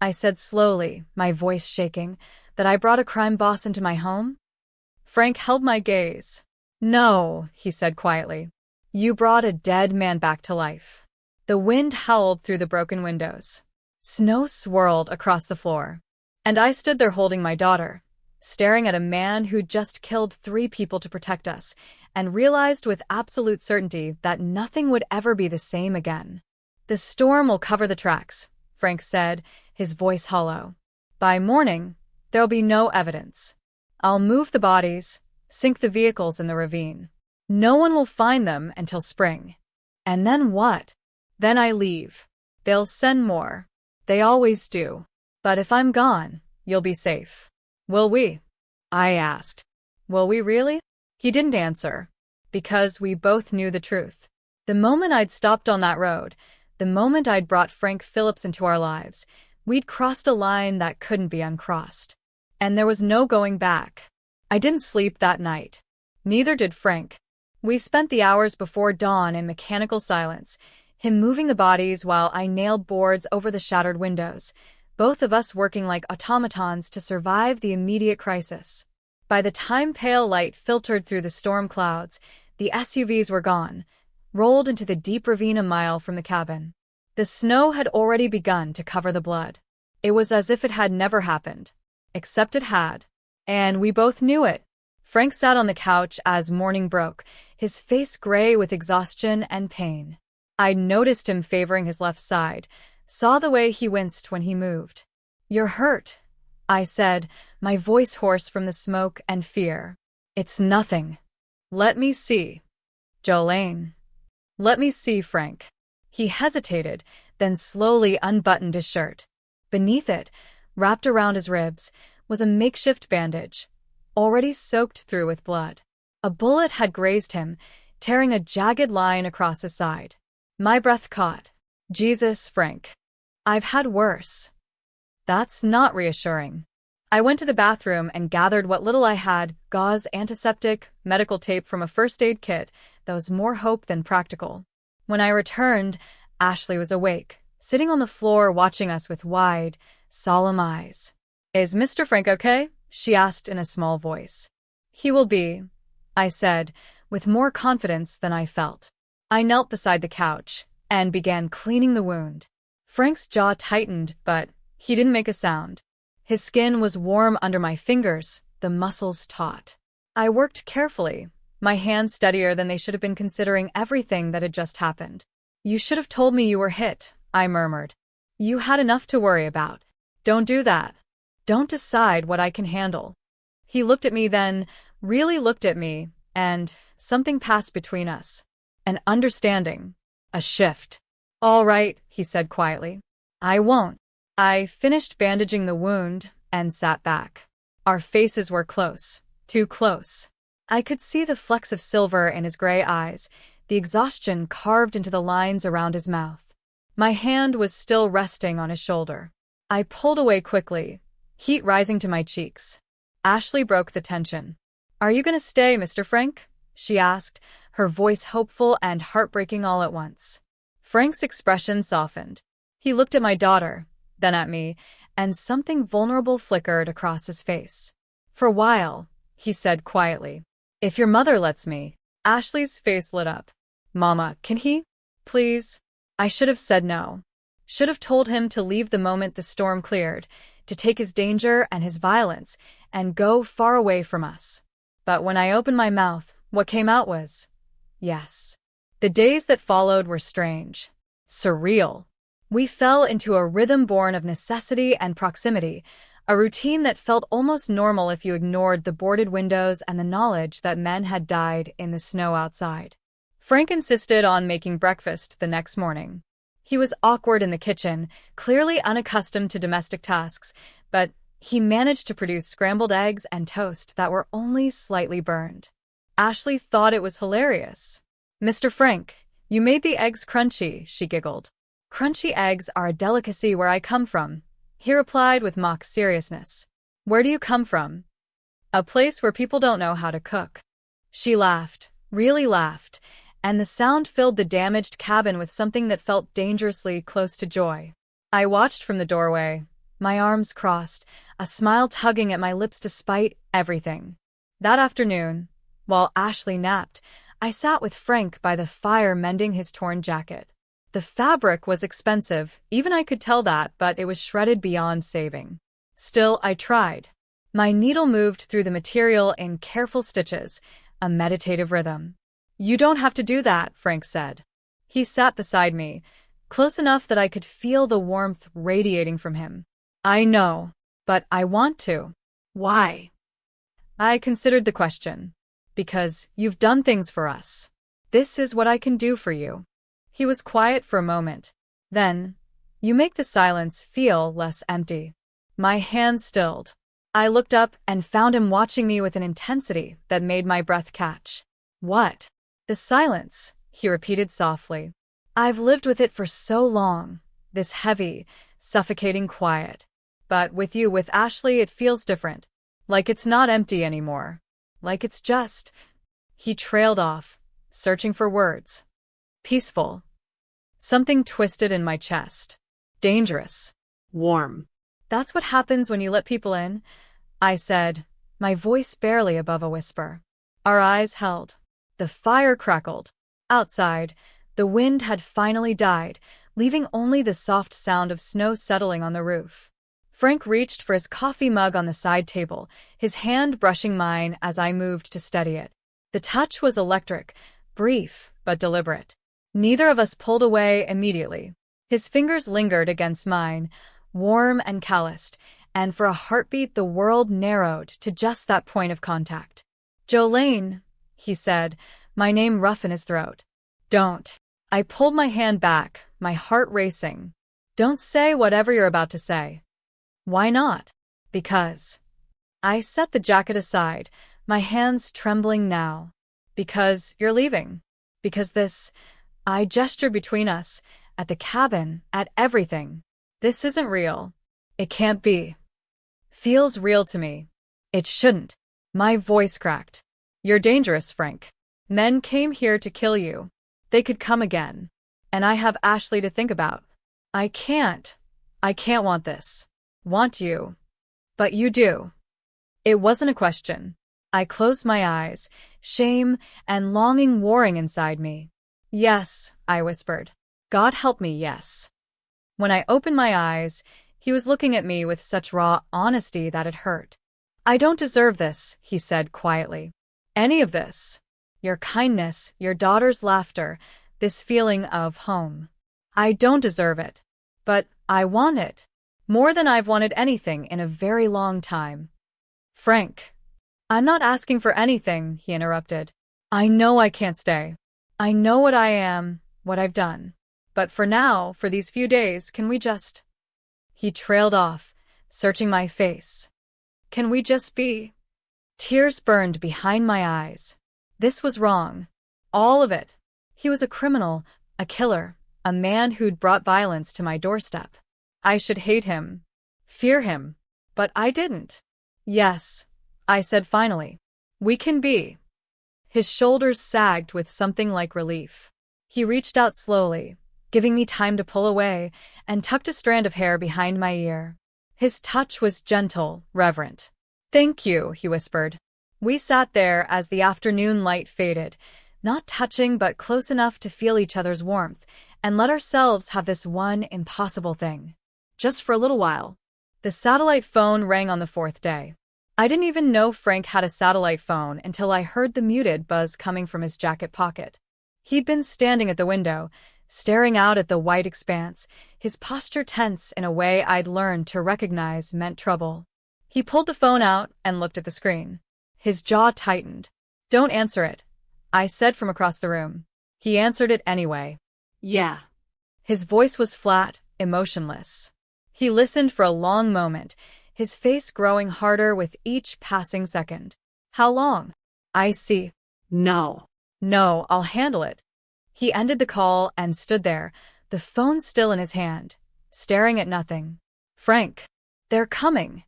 I said slowly, my voice shaking, that I brought a crime boss into my home? Frank held my gaze. No, he said quietly. You brought a dead man back to life. The wind howled through the broken windows. Snow swirled across the floor. And I stood there holding my daughter, staring at a man who'd just killed 3 people to protect us, and realized with absolute certainty that nothing would ever be the same again. The storm will cover the tracks, Frank said, his voice hollow. By morning, there'll be no evidence. I'll move the bodies, sink the vehicles in the ravine. No one will find them until spring. And then what? Then I leave. They'll send more. They always do. But if I'm gone, you'll be safe. Will we? I asked. Will we really? He didn't answer. Because we both knew the truth. The moment I'd stopped on that road, the moment I'd brought Frank Phillips into our lives, we'd crossed a line that couldn't be uncrossed. And there was no going back. I didn't sleep that night. Neither did Frank. We spent the hours before dawn in mechanical silence, him moving the bodies while I nailed boards over the shattered windows, both of us working like automatons to survive the immediate crisis. By the time pale light filtered through the storm clouds, the SUVs were gone, rolled into the deep ravine a mile from the cabin. The snow had already begun to cover the blood. It was as if it had never happened. Except it had. And we both knew it. Frank sat on the couch as morning broke, his face gray with exhaustion and pain. I'd noticed him favoring his left side, saw the way he winced when he moved. You're hurt, I said, my voice hoarse from the smoke and fear. It's nothing. Let me see. Jolene. Let me see, Frank. He hesitated, then slowly unbuttoned his shirt. Beneath it, wrapped around his ribs, was a makeshift bandage, already soaked through with blood. A bullet had grazed him, tearing a jagged line across his side. My breath caught. Jesus, Frank. I've had worse. That's not reassuring. I went to the bathroom and gathered what little I had, gauze, antiseptic, medical tape from a first aid kit that was more hope than practical. When I returned, Ashley was awake, sitting on the floor watching us with wide, solemn eyes. Is Mr. Frank okay? She asked in a small voice. He will be, I said, with more confidence than I felt. I knelt beside the couch and began cleaning the wound. Frank's jaw tightened, but he didn't make a sound. His skin was warm under my fingers, the muscles taut. I worked carefully, my hands steadier than they should have been considering everything that had just happened. You should have told me you were hit, I murmured. You had enough to worry about. Don't do that. Don't decide what I can handle. He looked at me then, really looked at me, and something passed between us. An understanding. A shift. All right, he said quietly. I won't. I finished bandaging the wound and sat back. Our faces were close. Too close. I could see the flecks of silver in his gray eyes, the exhaustion carved into the lines around his mouth. My hand was still resting on his shoulder. I pulled away quickly, heat rising to my cheeks. Ashley broke the tension. Are you going to stay, Mr. Frank? She asked, her voice hopeful and heartbreaking all at once. Frank's expression softened. He looked at my daughter, then at me, and something vulnerable flickered across his face. For a while, he said quietly. If your mother lets me. Ashley's face lit up. Mama, can he? Please? I should have said no. Should have told him to leave the moment the storm cleared, to take his danger and his violence, and go far away from us. But when I opened my mouth, What came out was, yes. The days that followed were strange. Surreal. We fell into a rhythm born of necessity and proximity, a routine that felt almost normal if you ignored the boarded windows and the knowledge that men had died in the snow outside. Frank insisted on making breakfast the next morning. He was awkward in the kitchen, clearly unaccustomed to domestic tasks, but he managed to produce scrambled eggs and toast that were only slightly burned. Ashley thought it was hilarious. "Mr. Frank, you made the eggs crunchy," she giggled. "Crunchy eggs are a delicacy where I come from," he replied with mock seriousness. "Where do you come from?" "A place where people don't know how to cook." She laughed, really laughed, and the sound filled the damaged cabin with something that felt dangerously close to joy. I watched from the doorway, my arms crossed, a smile tugging at my lips despite everything. That afternoon, while Ashley napped, I sat with Frank by the fire mending his torn jacket. The fabric was expensive, even I could tell that, but it was shredded beyond saving. Still, I tried. My needle moved through the material in careful stitches, a meditative rhythm. "You don't have to do that," Frank said. He sat beside me, close enough that I could feel the warmth radiating from him. "I know, but I want to." Why? I considered the question. "Because you've done things for us. This is what I can do for you." He was quiet for a moment. Then, "You make the silence feel less empty." My hands stilled. I looked up and found him watching me with an intensity that made my breath catch. "What?" "The silence," he repeated softly. "I've lived with it for so long, this heavy, suffocating quiet. But with you, with Ashley, it feels different. Like it's not empty anymore. Like it's just—" He trailed off, searching for words. "Peaceful." Something twisted in my chest. "Dangerous." Warm. "That's what happens when you let people in," I said, my voice barely above a whisper. Our eyes held. The fire crackled. Outside, the wind had finally died, leaving only the soft sound of snow settling on the roof. Frank reached for his coffee mug on the side table, his hand brushing mine as I moved to steady it. The touch was electric, brief but deliberate. Neither of us pulled away immediately. His fingers lingered against mine, warm and calloused, and for a heartbeat the world narrowed to just that point of contact. "Jolene," he said, my name rough in his throat. "Don't." I pulled my hand back, my heart racing. "Don't say whatever you're about to say." "Why not?" "Because." I set the jacket aside, my hands trembling now. "Because you're leaving. Because this—" I gestured between us, at the cabin, at everything. "This isn't real. It can't be." "Feels real to me." "It shouldn't." My voice cracked. "You're dangerous, Frank. Men came here to kill you. They could come again. And I have Ashley to think about. I can't want this. Want you. But you do." It wasn't a question. I closed my eyes, shame and longing warring inside me. "Yes," I whispered. "God help me, yes." When I opened my eyes, he was looking at me with such raw honesty that it hurt. "I don't deserve this," he said quietly. "Any of this. Your kindness, your daughter's laughter, this feeling of home. I don't deserve it. But I want it. More than I've wanted anything in a very long time." "Frank." "I'm not asking for anything," he interrupted. "I know I can't stay. I know what I am, what I've done. But for now, for these few days, can we just—" He trailed off, searching my face. "Can we just be—" Tears burned behind my eyes. This was wrong. All of it. He was a criminal, a killer, a man who'd brought violence to my doorstep. I should hate him, fear him, but I didn't. "Yes," I said finally. "We can be." His shoulders sagged with something like relief. He reached out slowly, giving me time to pull away, and tucked a strand of hair behind my ear. His touch was gentle, reverent. "Thank you," he whispered. We sat there as the afternoon light faded, not touching but close enough to feel each other's warmth, and let ourselves have this one impossible thing. Just for a little while. The satellite phone rang on the fourth day. I didn't even know Frank had a satellite phone until I heard the muted buzz coming from his jacket pocket. He'd been standing at the window, staring out at the white expanse, his posture tense in a way I'd learned to recognize meant trouble. He pulled the phone out and looked at the screen. His jaw tightened. "Don't answer it," I said from across the room. He answered it anyway. Yeah. His voice was flat, emotionless. He listened for a long moment, his face growing harder with each passing second. "How long?" "I see." No. "No, I'll handle it." He ended the call and stood there, the phone still in his hand, staring at nothing. "Frank, they're coming."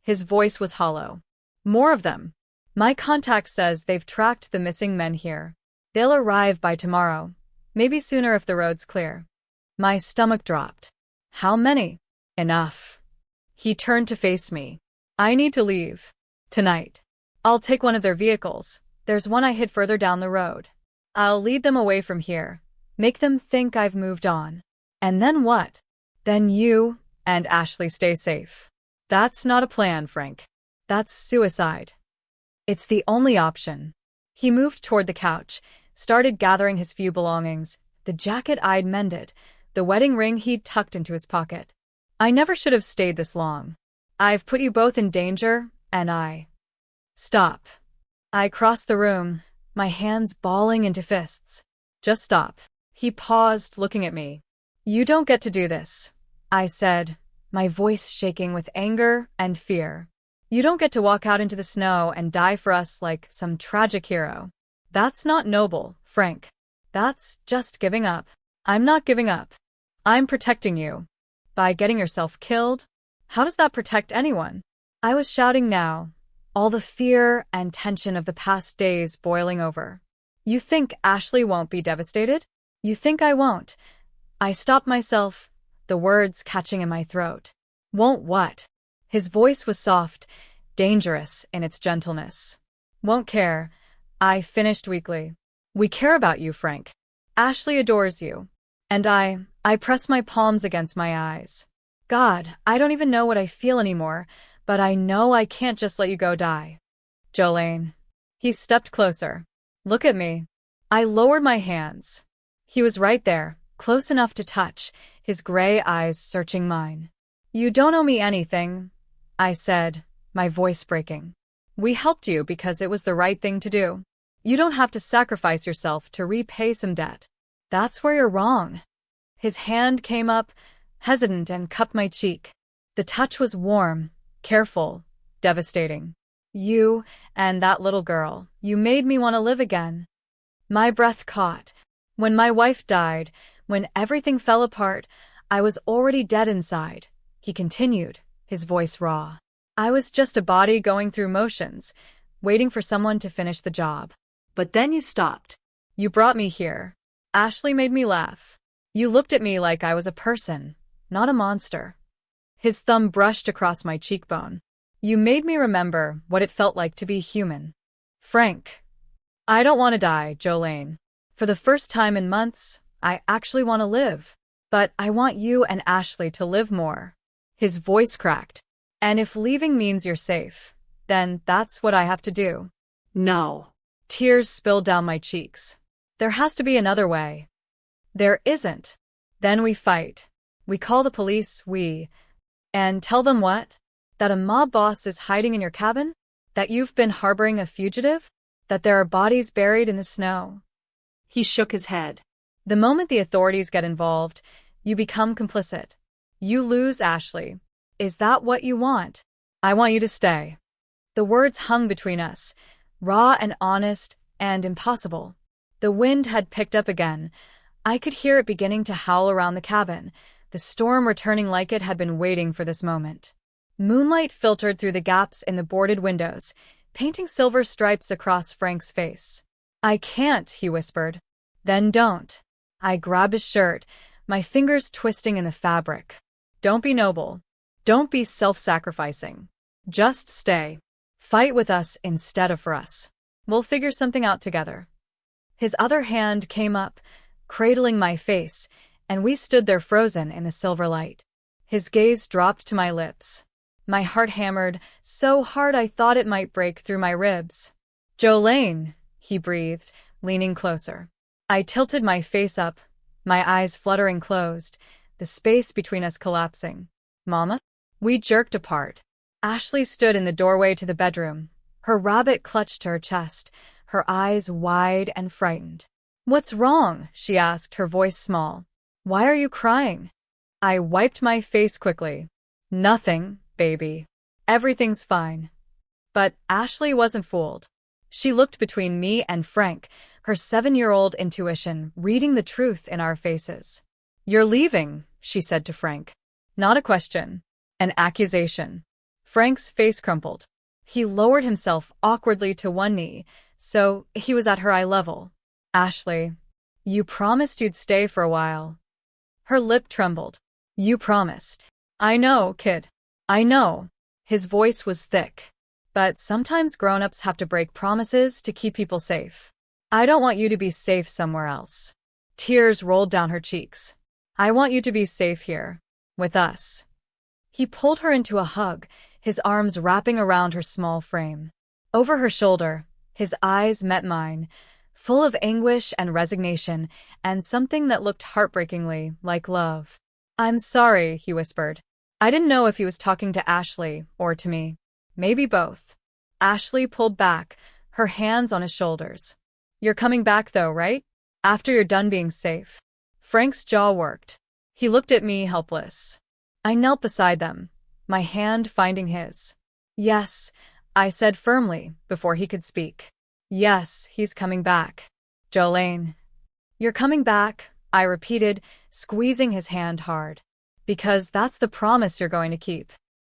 His voice was hollow. "More of them. My contact says they've tracked the missing men here. They'll arrive by tomorrow, maybe sooner if the road's clear." My stomach dropped. "How many?" "Enough." He turned to face me. "I need to leave. Tonight. I'll take one of their vehicles. There's one I hid further down the road. I'll lead them away from here. Make them think I've moved on. And then what? Then you and Ashley stay safe." "That's not a plan, Frank. That's suicide." "It's the only option." He moved toward the couch, started gathering his few belongings, the jacket I'd mended, the wedding ring he'd tucked into his pocket. "I never should have stayed this long. I've put you both in danger, and I—" "Stop." I crossed the room, my hands balling into fists. "Just stop." He paused, looking at me. "You don't get to do this," I said, my voice shaking with anger and fear. "You don't get to walk out into the snow and die for us like some tragic hero. That's not noble, Frank. That's just giving up." "I'm not giving up. I'm protecting you." "By getting yourself killed? How does that protect anyone?" I was shouting now, all the fear and tension of the past days boiling over. "You think Ashley won't be devastated? You think I won't?" I stopped myself, the words catching in my throat. "Won't what?" His voice was soft, dangerous in its gentleness. "Won't care," I finished weakly. "We care about you, Frank. Ashley adores you." And I pressed my palms against my eyes. "God, I don't even know what I feel anymore, but I know I can't just let you go die." "Jolene." He stepped closer. "Look at me." I lowered my hands. He was right there, close enough to touch, his gray eyes searching mine. "You don't owe me anything," I said, my voice breaking. "We helped you because it was the right thing to do. You don't have to sacrifice yourself to repay some debt." "That's where you're wrong." His hand came up, hesitant, and cupped my cheek. The touch was warm, careful, devastating. "You and that little girl, you made me want to live again." My breath caught. When my wife died, when everything fell apart, I was already dead inside, he continued, his voice raw. I was just a body going through motions, waiting for someone to finish the job. But then you stopped. "You brought me here." Ashley made me laugh. "You looked at me like I was a person, not a monster." His thumb brushed across my cheekbone. "You made me remember what it felt like to be human." "Frank, I don't want to die, Jolene. For the first time in months, I actually want to live. But I want you and Ashley to live more." His voice cracked. "And if leaving means you're safe, then that's what I have to do." No. Tears spilled down my cheeks. "There has to be another way." "There isn't." "Then we fight. We call the police, and tell them what? That a mob boss is hiding in your cabin? That you've been harboring a fugitive? That there are bodies buried in the snow?" He shook his head. "The moment the authorities get involved, you become complicit. You lose Ashley. Is that what you want?" "I want you to stay." The words hung between us, raw and honest and impossible. The wind had picked up again. I could hear it beginning to howl around the cabin, the storm returning like it had been waiting for this moment. Moonlight filtered through the gaps in the boarded windows, painting silver stripes across Frank's face. "I can't," he whispered. "Then don't." I grabbed his shirt, my fingers twisting in the fabric. "Don't be noble. Don't be self-sacrificing. Just stay. Fight with us instead of for us. We'll figure something out together." His other hand came up, cradling my face, and we stood there frozen in the silver light. His gaze dropped to my lips. My heart hammered, so hard I thought it might break through my ribs. "Jolene," he breathed, leaning closer. I tilted my face up, my eyes fluttering closed, the space between us collapsing. "Mama?" We jerked apart. Ashley stood in the doorway to the bedroom. Her rabbit clutched to her chest, her eyes wide and frightened. "What's wrong?" she asked, her voice small. "Why are you crying?" I wiped my face quickly. "Nothing, baby. Everything's fine." But Ashley wasn't fooled. She looked between me and Frank, her 7-year-old intuition reading the truth in our faces. "You're leaving," she said to Frank. Not a question. An accusation. Frank's face crumpled. He lowered himself awkwardly to one knee, so he was at her eye level. "Ashley, you promised you'd stay for a while." Her lip trembled. "You promised." "I know, kid. I know." His voice was thick. "But sometimes grown-ups have to break promises to keep people safe. I don't want you to be safe somewhere else." Tears rolled down her cheeks. "I want you to be safe here. With us." He pulled her into a hug, his arms wrapping around her small frame. Over her shoulder, his eyes met mine, full of anguish and resignation, and something that looked heartbreakingly like love. "I'm sorry," he whispered. I didn't know if he was talking to Ashley or to me. Maybe both. Ashley pulled back, her hands on his shoulders. "You're coming back though, right? After you're done being safe." Frank's jaw worked. He looked at me helpless. I knelt beside them, my hand finding his. "Yes," I said firmly before he could speak. "Yes, he's coming back. Jolene." "You're coming back," I repeated, squeezing his hand hard. "Because that's the promise you're going to keep."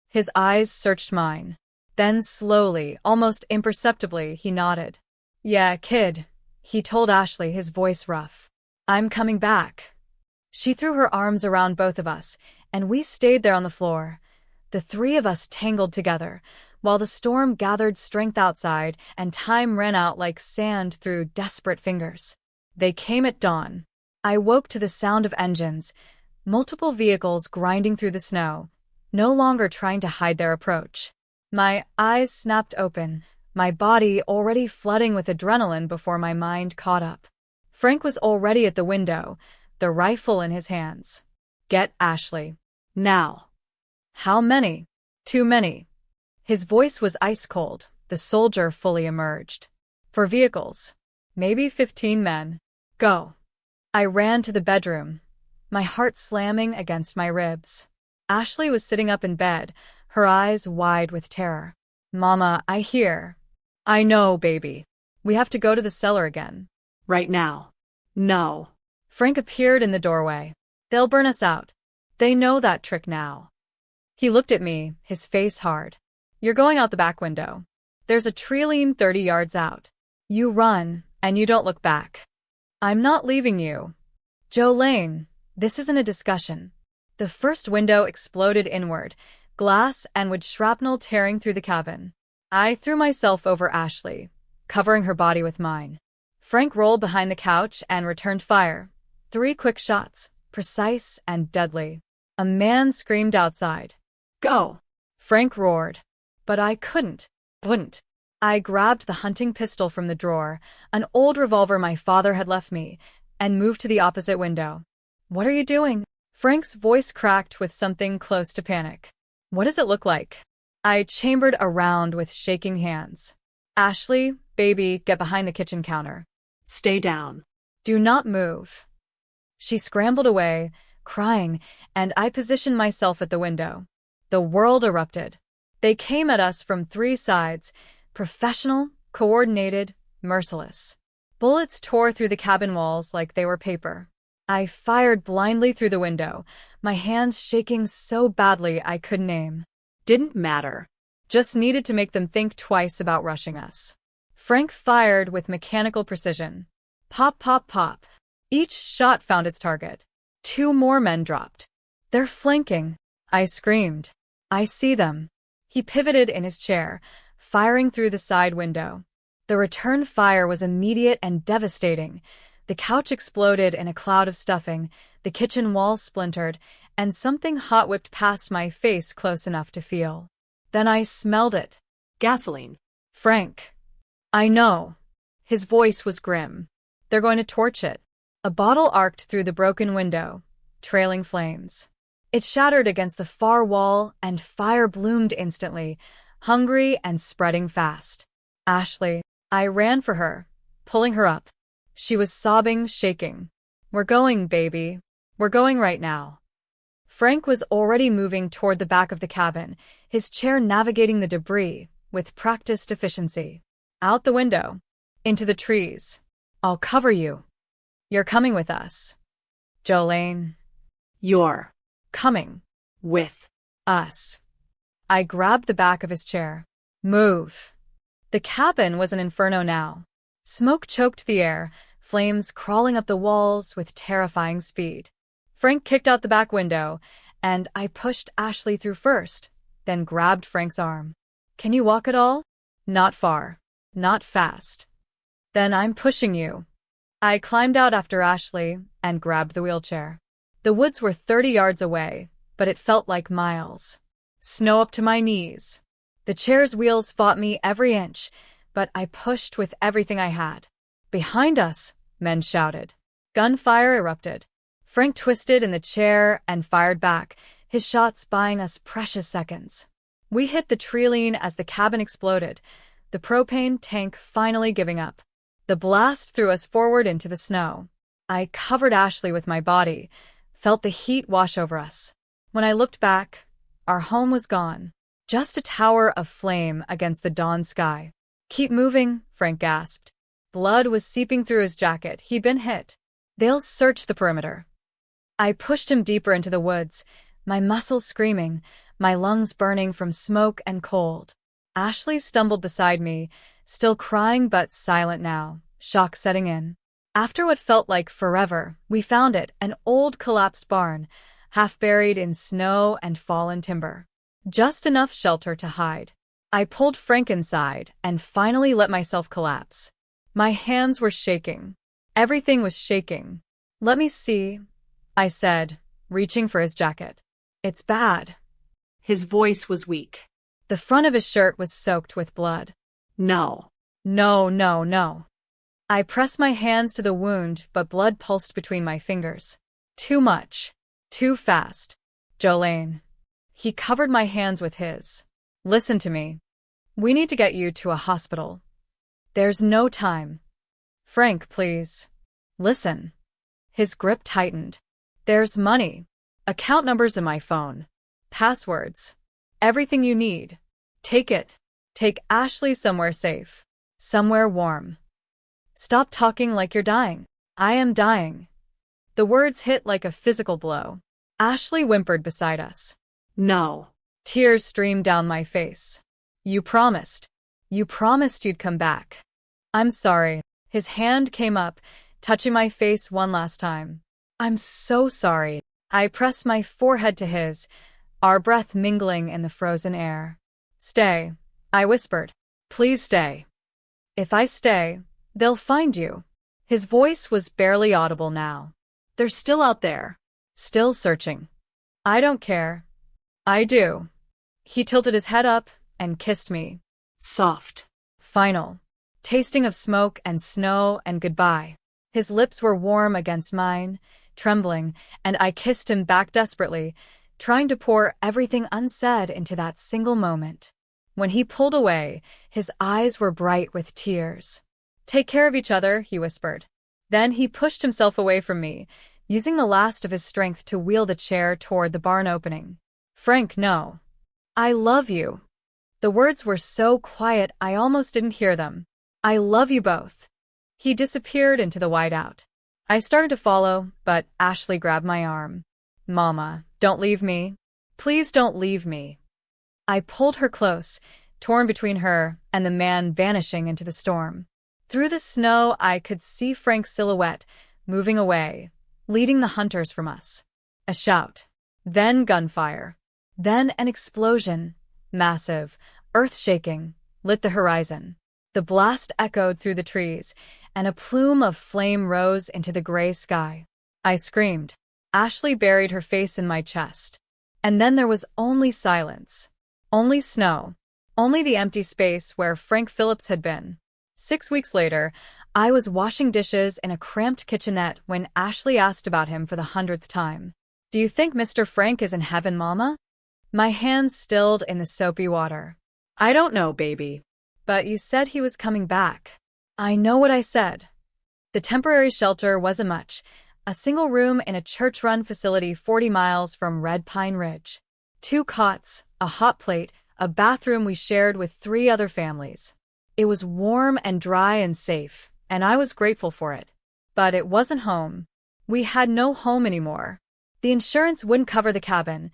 His eyes searched mine. Then slowly, almost imperceptibly, he nodded. "Yeah, kid," he told Ashley, his voice rough. "I'm coming back." She threw her arms around both of us, and we stayed there on the floor, the three of us tangled together, while the storm gathered strength outside and time ran out like sand through desperate fingers. They came at dawn. I woke to the sound of engines, multiple vehicles grinding through the snow, no longer trying to hide their approach. My eyes snapped open, my body already flooding with adrenaline before my mind caught up. Frank was already at the window, the rifle in his hands. "Get Ashley. Now." "How many?" "Too many." His voice was ice cold, the soldier fully emerged. "For vehicles. Maybe 15 men. Go." I ran to the bedroom, my heart slamming against my ribs. Ashley was sitting up in bed, her eyes wide with terror. "Mama, I hear." "I know, baby. We have to go to the cellar again." Right now. No. Frank appeared in the doorway. "They'll burn us out. They know that trick now." He looked at me, his face hard. "You're going out the back window. There's a tree lean 30 yards out. You run, and you don't look back." "I'm not leaving you." "Jolene, this isn't a discussion." The first window exploded inward, glass and wood shrapnel tearing through the cabin. I threw myself over Ashley, covering her body with mine. Frank rolled behind the couch and returned fire. 3 quick shots, precise and deadly. A man screamed outside. Go. Frank roared. But I wouldn't. I grabbed the hunting pistol from the drawer, an old revolver my father had left me, and moved to the opposite window. "What are you doing?" Frank's voice cracked with something close to panic. "What does it look like?" I chambered around with shaking hands. "Ashley, baby, get behind the kitchen counter. Stay down. Do not move." She scrambled away, crying, and I positioned myself at the window. The world erupted. They came at us from 3 sides, professional, coordinated, merciless. Bullets tore through the cabin walls like they were paper. I fired blindly through the window, my hands shaking so badly I couldn't aim. Didn't matter. Just needed to make them think twice about rushing us. Frank fired with mechanical precision. Pop, pop, pop. Each shot found its target. 2 more men dropped. "They're flanking," I screamed. "I see them." He pivoted in his chair, firing through the side window. The return fire was immediate and devastating. The couch exploded in a cloud of stuffing, the kitchen wall splintered, and something hot whipped past my face close enough to feel. Then I smelled it. Gasoline. Frank. I know. His voice was grim. They're going to torch it. A bottle arced through the broken window, trailing flames. It shattered against the far wall, and fire bloomed instantly, hungry and spreading fast. Ashley. I ran for her, pulling her up. She was sobbing, shaking. We're going, baby. We're going right now. Frank was already moving toward the back of the cabin, his chair navigating the debris with practiced efficiency. Out the window. Into the trees. I'll cover you. You're coming with us. Jolene. You're Coming. with Us. I grabbed the back of his chair. Move. The cabin was an inferno now. Smoke choked the air, flames crawling up the walls with terrifying speed. Frank kicked out the back window, and I pushed Ashley through first, then grabbed Frank's arm. Can you walk at all? Not far. Not fast. Then I'm pushing you. I climbed out after Ashley and grabbed the wheelchair. The woods were 30 yards away, but it felt like miles. Snow up to my knees. The chair's wheels fought me every inch, but I pushed with everything I had. Behind us, men shouted. Gunfire erupted. Frank twisted in the chair and fired back, his shots buying us precious seconds. We hit the tree as the cabin exploded, the propane tank finally giving up. The blast threw us forward into the snow. I covered Ashley with my body, felt the heat wash over us. When I looked back, our home was gone. Just a tower of flame against the dawn sky. Keep moving, Frank gasped. Blood was seeping through his jacket. He'd been hit. They'll search the perimeter. I pushed him deeper into the woods, my muscles screaming, my lungs burning from smoke and cold. Ashley stumbled beside me, still crying but silent now, shock setting in. After what felt like forever, we found it, an old collapsed barn, half buried in snow and fallen timber. Just enough shelter to hide. I pulled Frank inside and finally let myself collapse. My hands were shaking. Everything was shaking. Let me see, I said, reaching for his jacket. It's bad. His voice was weak. The front of his shirt was soaked with blood. No. No, no, no. I pressed my hands to the wound, but blood pulsed between my fingers. Too much. Too fast. Jolene. He covered my hands with his. Listen to me. We need to get you to a hospital. There's no time. Frank, please. Listen. His grip tightened. There's money. Account numbers in my phone. Passwords. Everything you need. Take it. Take Ashley somewhere safe. Somewhere warm. Stop talking like you're dying. I am dying. The words hit like a physical blow. Ashley whimpered beside us. No. Tears streamed down my face. You promised. You promised you'd come back. I'm sorry. His hand came up, touching my face one last time. I'm so sorry. I pressed my forehead to his, our breath mingling in the frozen air. Stay, I whispered. Please stay. If I stay, they'll find you. His voice was barely audible now. They're still out there. Still searching. I don't care. I do. He tilted his head up and kissed me. Soft. Final. Tasting of smoke and snow and goodbye. His lips were warm against mine, trembling, and I kissed him back desperately, trying to pour everything unsaid into that single moment. When he pulled away, his eyes were bright with tears. Take care of each other, he whispered. Then he pushed himself away from me, using the last of his strength to wheel the chair toward the barn opening. Frank, no. I love you. The words were so quiet I almost didn't hear them. I love you both. He disappeared into the whiteout. I started to follow, but Ashley grabbed my arm. Mama, don't leave me. Please don't leave me. I pulled her close, torn between her and the man vanishing into the storm. Through the snow, I could see Frank's silhouette, moving away, leading the hunters from us. A shout. Then gunfire. Then an explosion. Massive, earth-shaking, lit the horizon. The blast echoed through the trees, and a plume of flame rose into the gray sky. I screamed. Ashley buried her face in my chest. And then there was only silence. Only snow. Only the empty space where Frank Phillips had been. 6 weeks later, I was washing dishes in a cramped kitchenette when Ashley asked about him for the 100th time. Do you think Mr. Frank is in heaven, Mama? My hands stilled in the soapy water. I don't know, baby. But you said he was coming back. I know what I said. The temporary shelter wasn't much. A single room in a church-run facility 40 miles from Red Pine Ridge. 2 cots, a hot plate, a bathroom we shared with 3 other families. It was warm and dry and safe, and I was grateful for it. But it wasn't home. We had no home anymore. The insurance wouldn't cover the cabin.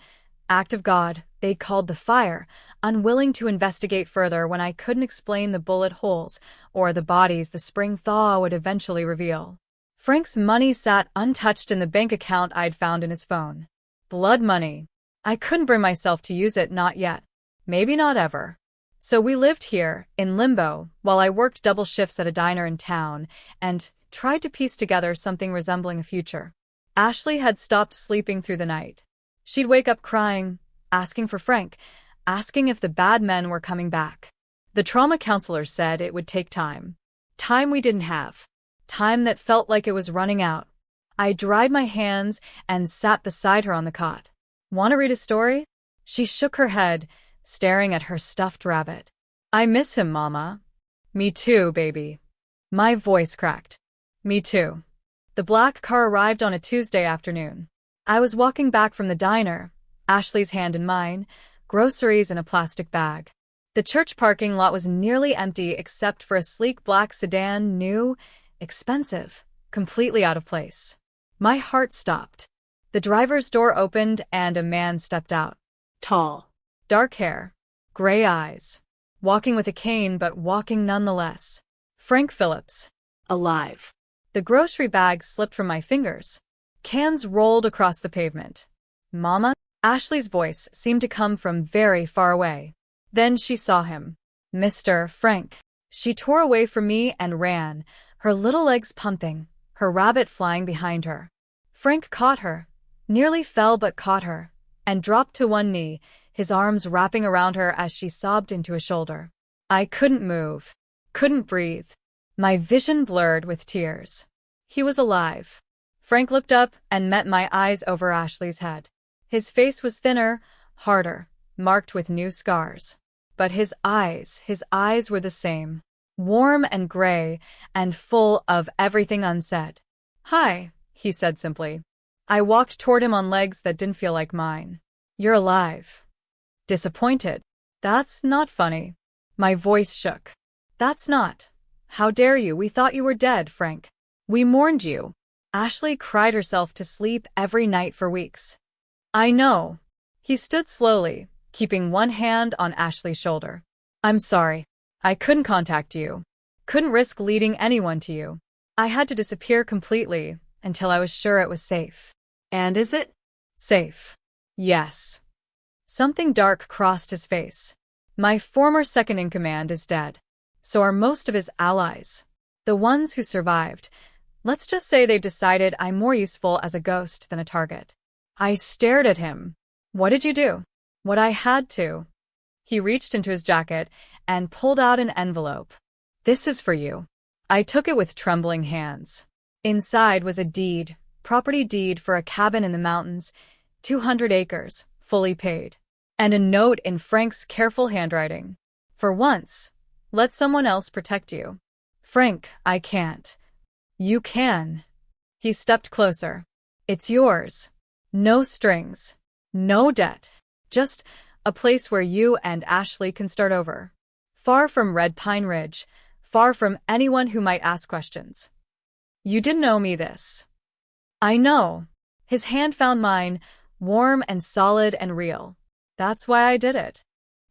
Act of God, they called the fire, unwilling to investigate further when I couldn't explain the bullet holes or the bodies the spring thaw would eventually reveal. Frank's money sat untouched in the bank account I'd found in his phone. Blood money. I couldn't bring myself to use it, not yet. Maybe not ever. So we lived here, in limbo, while I worked double shifts at a diner in town and tried to piece together something resembling a future. Ashley had stopped sleeping through the night. She'd wake up crying, asking for Frank, asking if the bad men were coming back. The trauma counselor said it would take time. Time we didn't have. Time that felt like it was running out. I dried my hands and sat beside her on the cot. Want to read a story? She shook her head, staring at her stuffed rabbit. I miss him, Mama. Me too, baby. My voice cracked. Me too. The black car arrived on a Tuesday afternoon. I was walking back from the diner, Ashley's hand in mine, groceries in a plastic bag. The church parking lot was nearly empty except for a sleek black sedan, new, expensive, completely out of place. My heart stopped. The driver's door opened and a man stepped out. Tall. Dark hair. Gray eyes. Walking with a cane but walking nonetheless. Frank Phillips. Alive. The grocery bag slipped from my fingers. Cans rolled across the pavement. Mama? Ashley's voice seemed to come from very far away. Then she saw him. Mr. Frank. She tore away from me and ran, her little legs pumping, her rabbit flying behind her. Frank caught her, nearly fell but caught her, and dropped to one knee, his arms wrapping around her as she sobbed into his shoulder. I couldn't move, couldn't breathe. My vision blurred with tears. He was alive. Frank looked up and met my eyes over Ashley's head. His face was thinner, harder, marked with new scars. But his eyes were the same. Warm and gray, and full of everything unsaid. Hi, he said simply. I walked toward him on legs that didn't feel like mine. You're alive. Disappointed. That's not funny. My voice shook. That's not. How dare you? We thought you were dead, Frank. We mourned you. Ashley cried herself to sleep every night for weeks. I know. He stood slowly, keeping one hand on Ashley's shoulder. I'm sorry. I couldn't contact you. Couldn't risk leading anyone to you. I had to disappear completely until I was sure it was safe. And is it? Safe. Yes. Something dark crossed his face. My former second-in-command is dead. So are most of his allies. The ones who survived. Let's just say they've decided I'm more useful as a ghost than a target. I stared at him. What did you do? What I had to. He reached into his jacket and pulled out an envelope. This is for you. I took it with trembling hands. Inside was a deed, property deed for a cabin in the mountains, 200 acres, fully paid. And a note in Frank's careful handwriting. For once, let someone else protect you. Frank, I can't. You can. He stepped closer. It's yours. No strings. No debt. Just a place where you and Ashley can start over. Far from Red Pine Ridge. Far from anyone who might ask questions. You didn't owe me this. I know. His hand found mine, warm and solid and real. That's why I did it.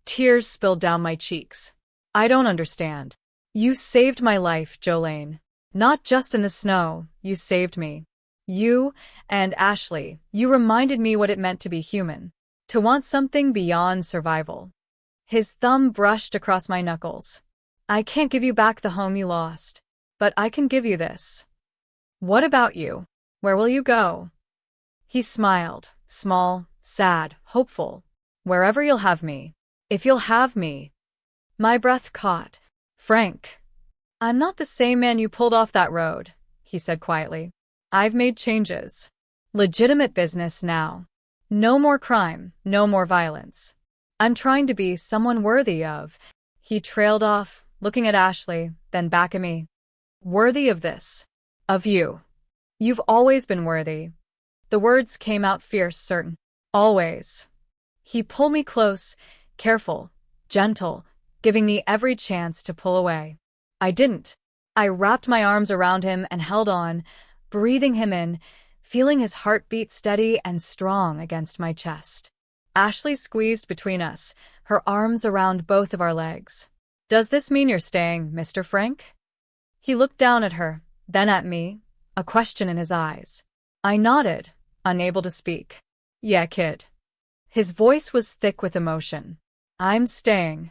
Tears spilled down my cheeks. I don't understand. You saved my life, Jolene. Not just in the snow, you saved me. You and Ashley, you reminded me what it meant to be human. To want something beyond survival. His thumb brushed across my knuckles. I can't give you back the home you lost, but I can give you this. What about you? Where will you go? He smiled, small, sad, hopeful. Wherever you'll have me. If you'll have me. My breath caught. Frank. I'm not the same man you pulled off that road, he said quietly. I've made changes. Legitimate business now. No more crime, no more violence. I'm trying to be someone worthy of. He trailed off, looking at Ashley, then back at me. Worthy of this. Of you. You've always been worthy. The words came out fierce, certain. Always. He pulled me close, careful, gentle, giving me every chance to pull away. I didn't. I wrapped my arms around him and held on, breathing him in, feeling his heartbeat steady and strong against my chest. Ashley squeezed between us, her arms around both of our legs. Does this mean you're staying, Mr. Frank? He looked down at her, then at me, a question in his eyes. I nodded, unable to speak. Yeah, kid. His voice was thick with emotion. I'm staying.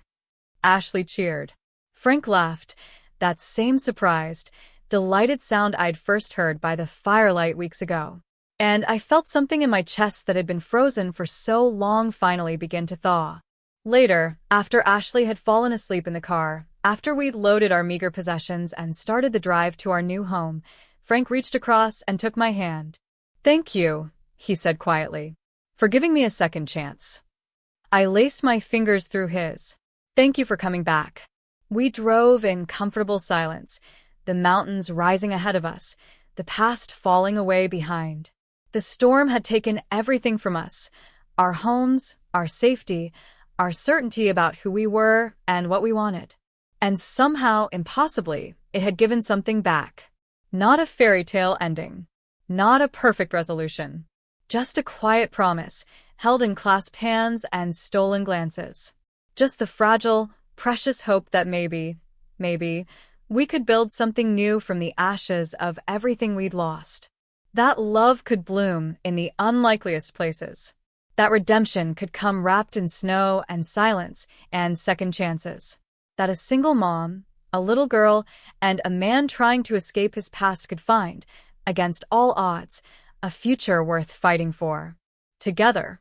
Ashley cheered. Frank laughed, that same surprised, delighted sound I'd first heard by the firelight weeks ago. And I felt something in my chest that had been frozen for so long finally begin to thaw. Later, after Ashley had fallen asleep in the car, after we'd loaded our meager possessions and started the drive to our new home, Frank reached across and took my hand. Thank you, he said quietly, for giving me a second chance. I laced my fingers through his. Thank you for coming back. We drove in comfortable silence, the mountains rising ahead of us, the past falling away behind. The storm had taken everything from us, our homes, our safety, our certainty about who we were and what we wanted. And somehow, impossibly, it had given something back. Not a fairy tale ending. Not a perfect resolution. Just a quiet promise, held in clasped hands and stolen glances. Just the fragile, precious hope that maybe, we could build something new from the ashes of everything we'd lost. That love could bloom in the unlikeliest places. That redemption could come wrapped in snow and silence and second chances. That a single mom, a little girl, and a man trying to escape his past could find, against all odds, a future worth fighting for. Together.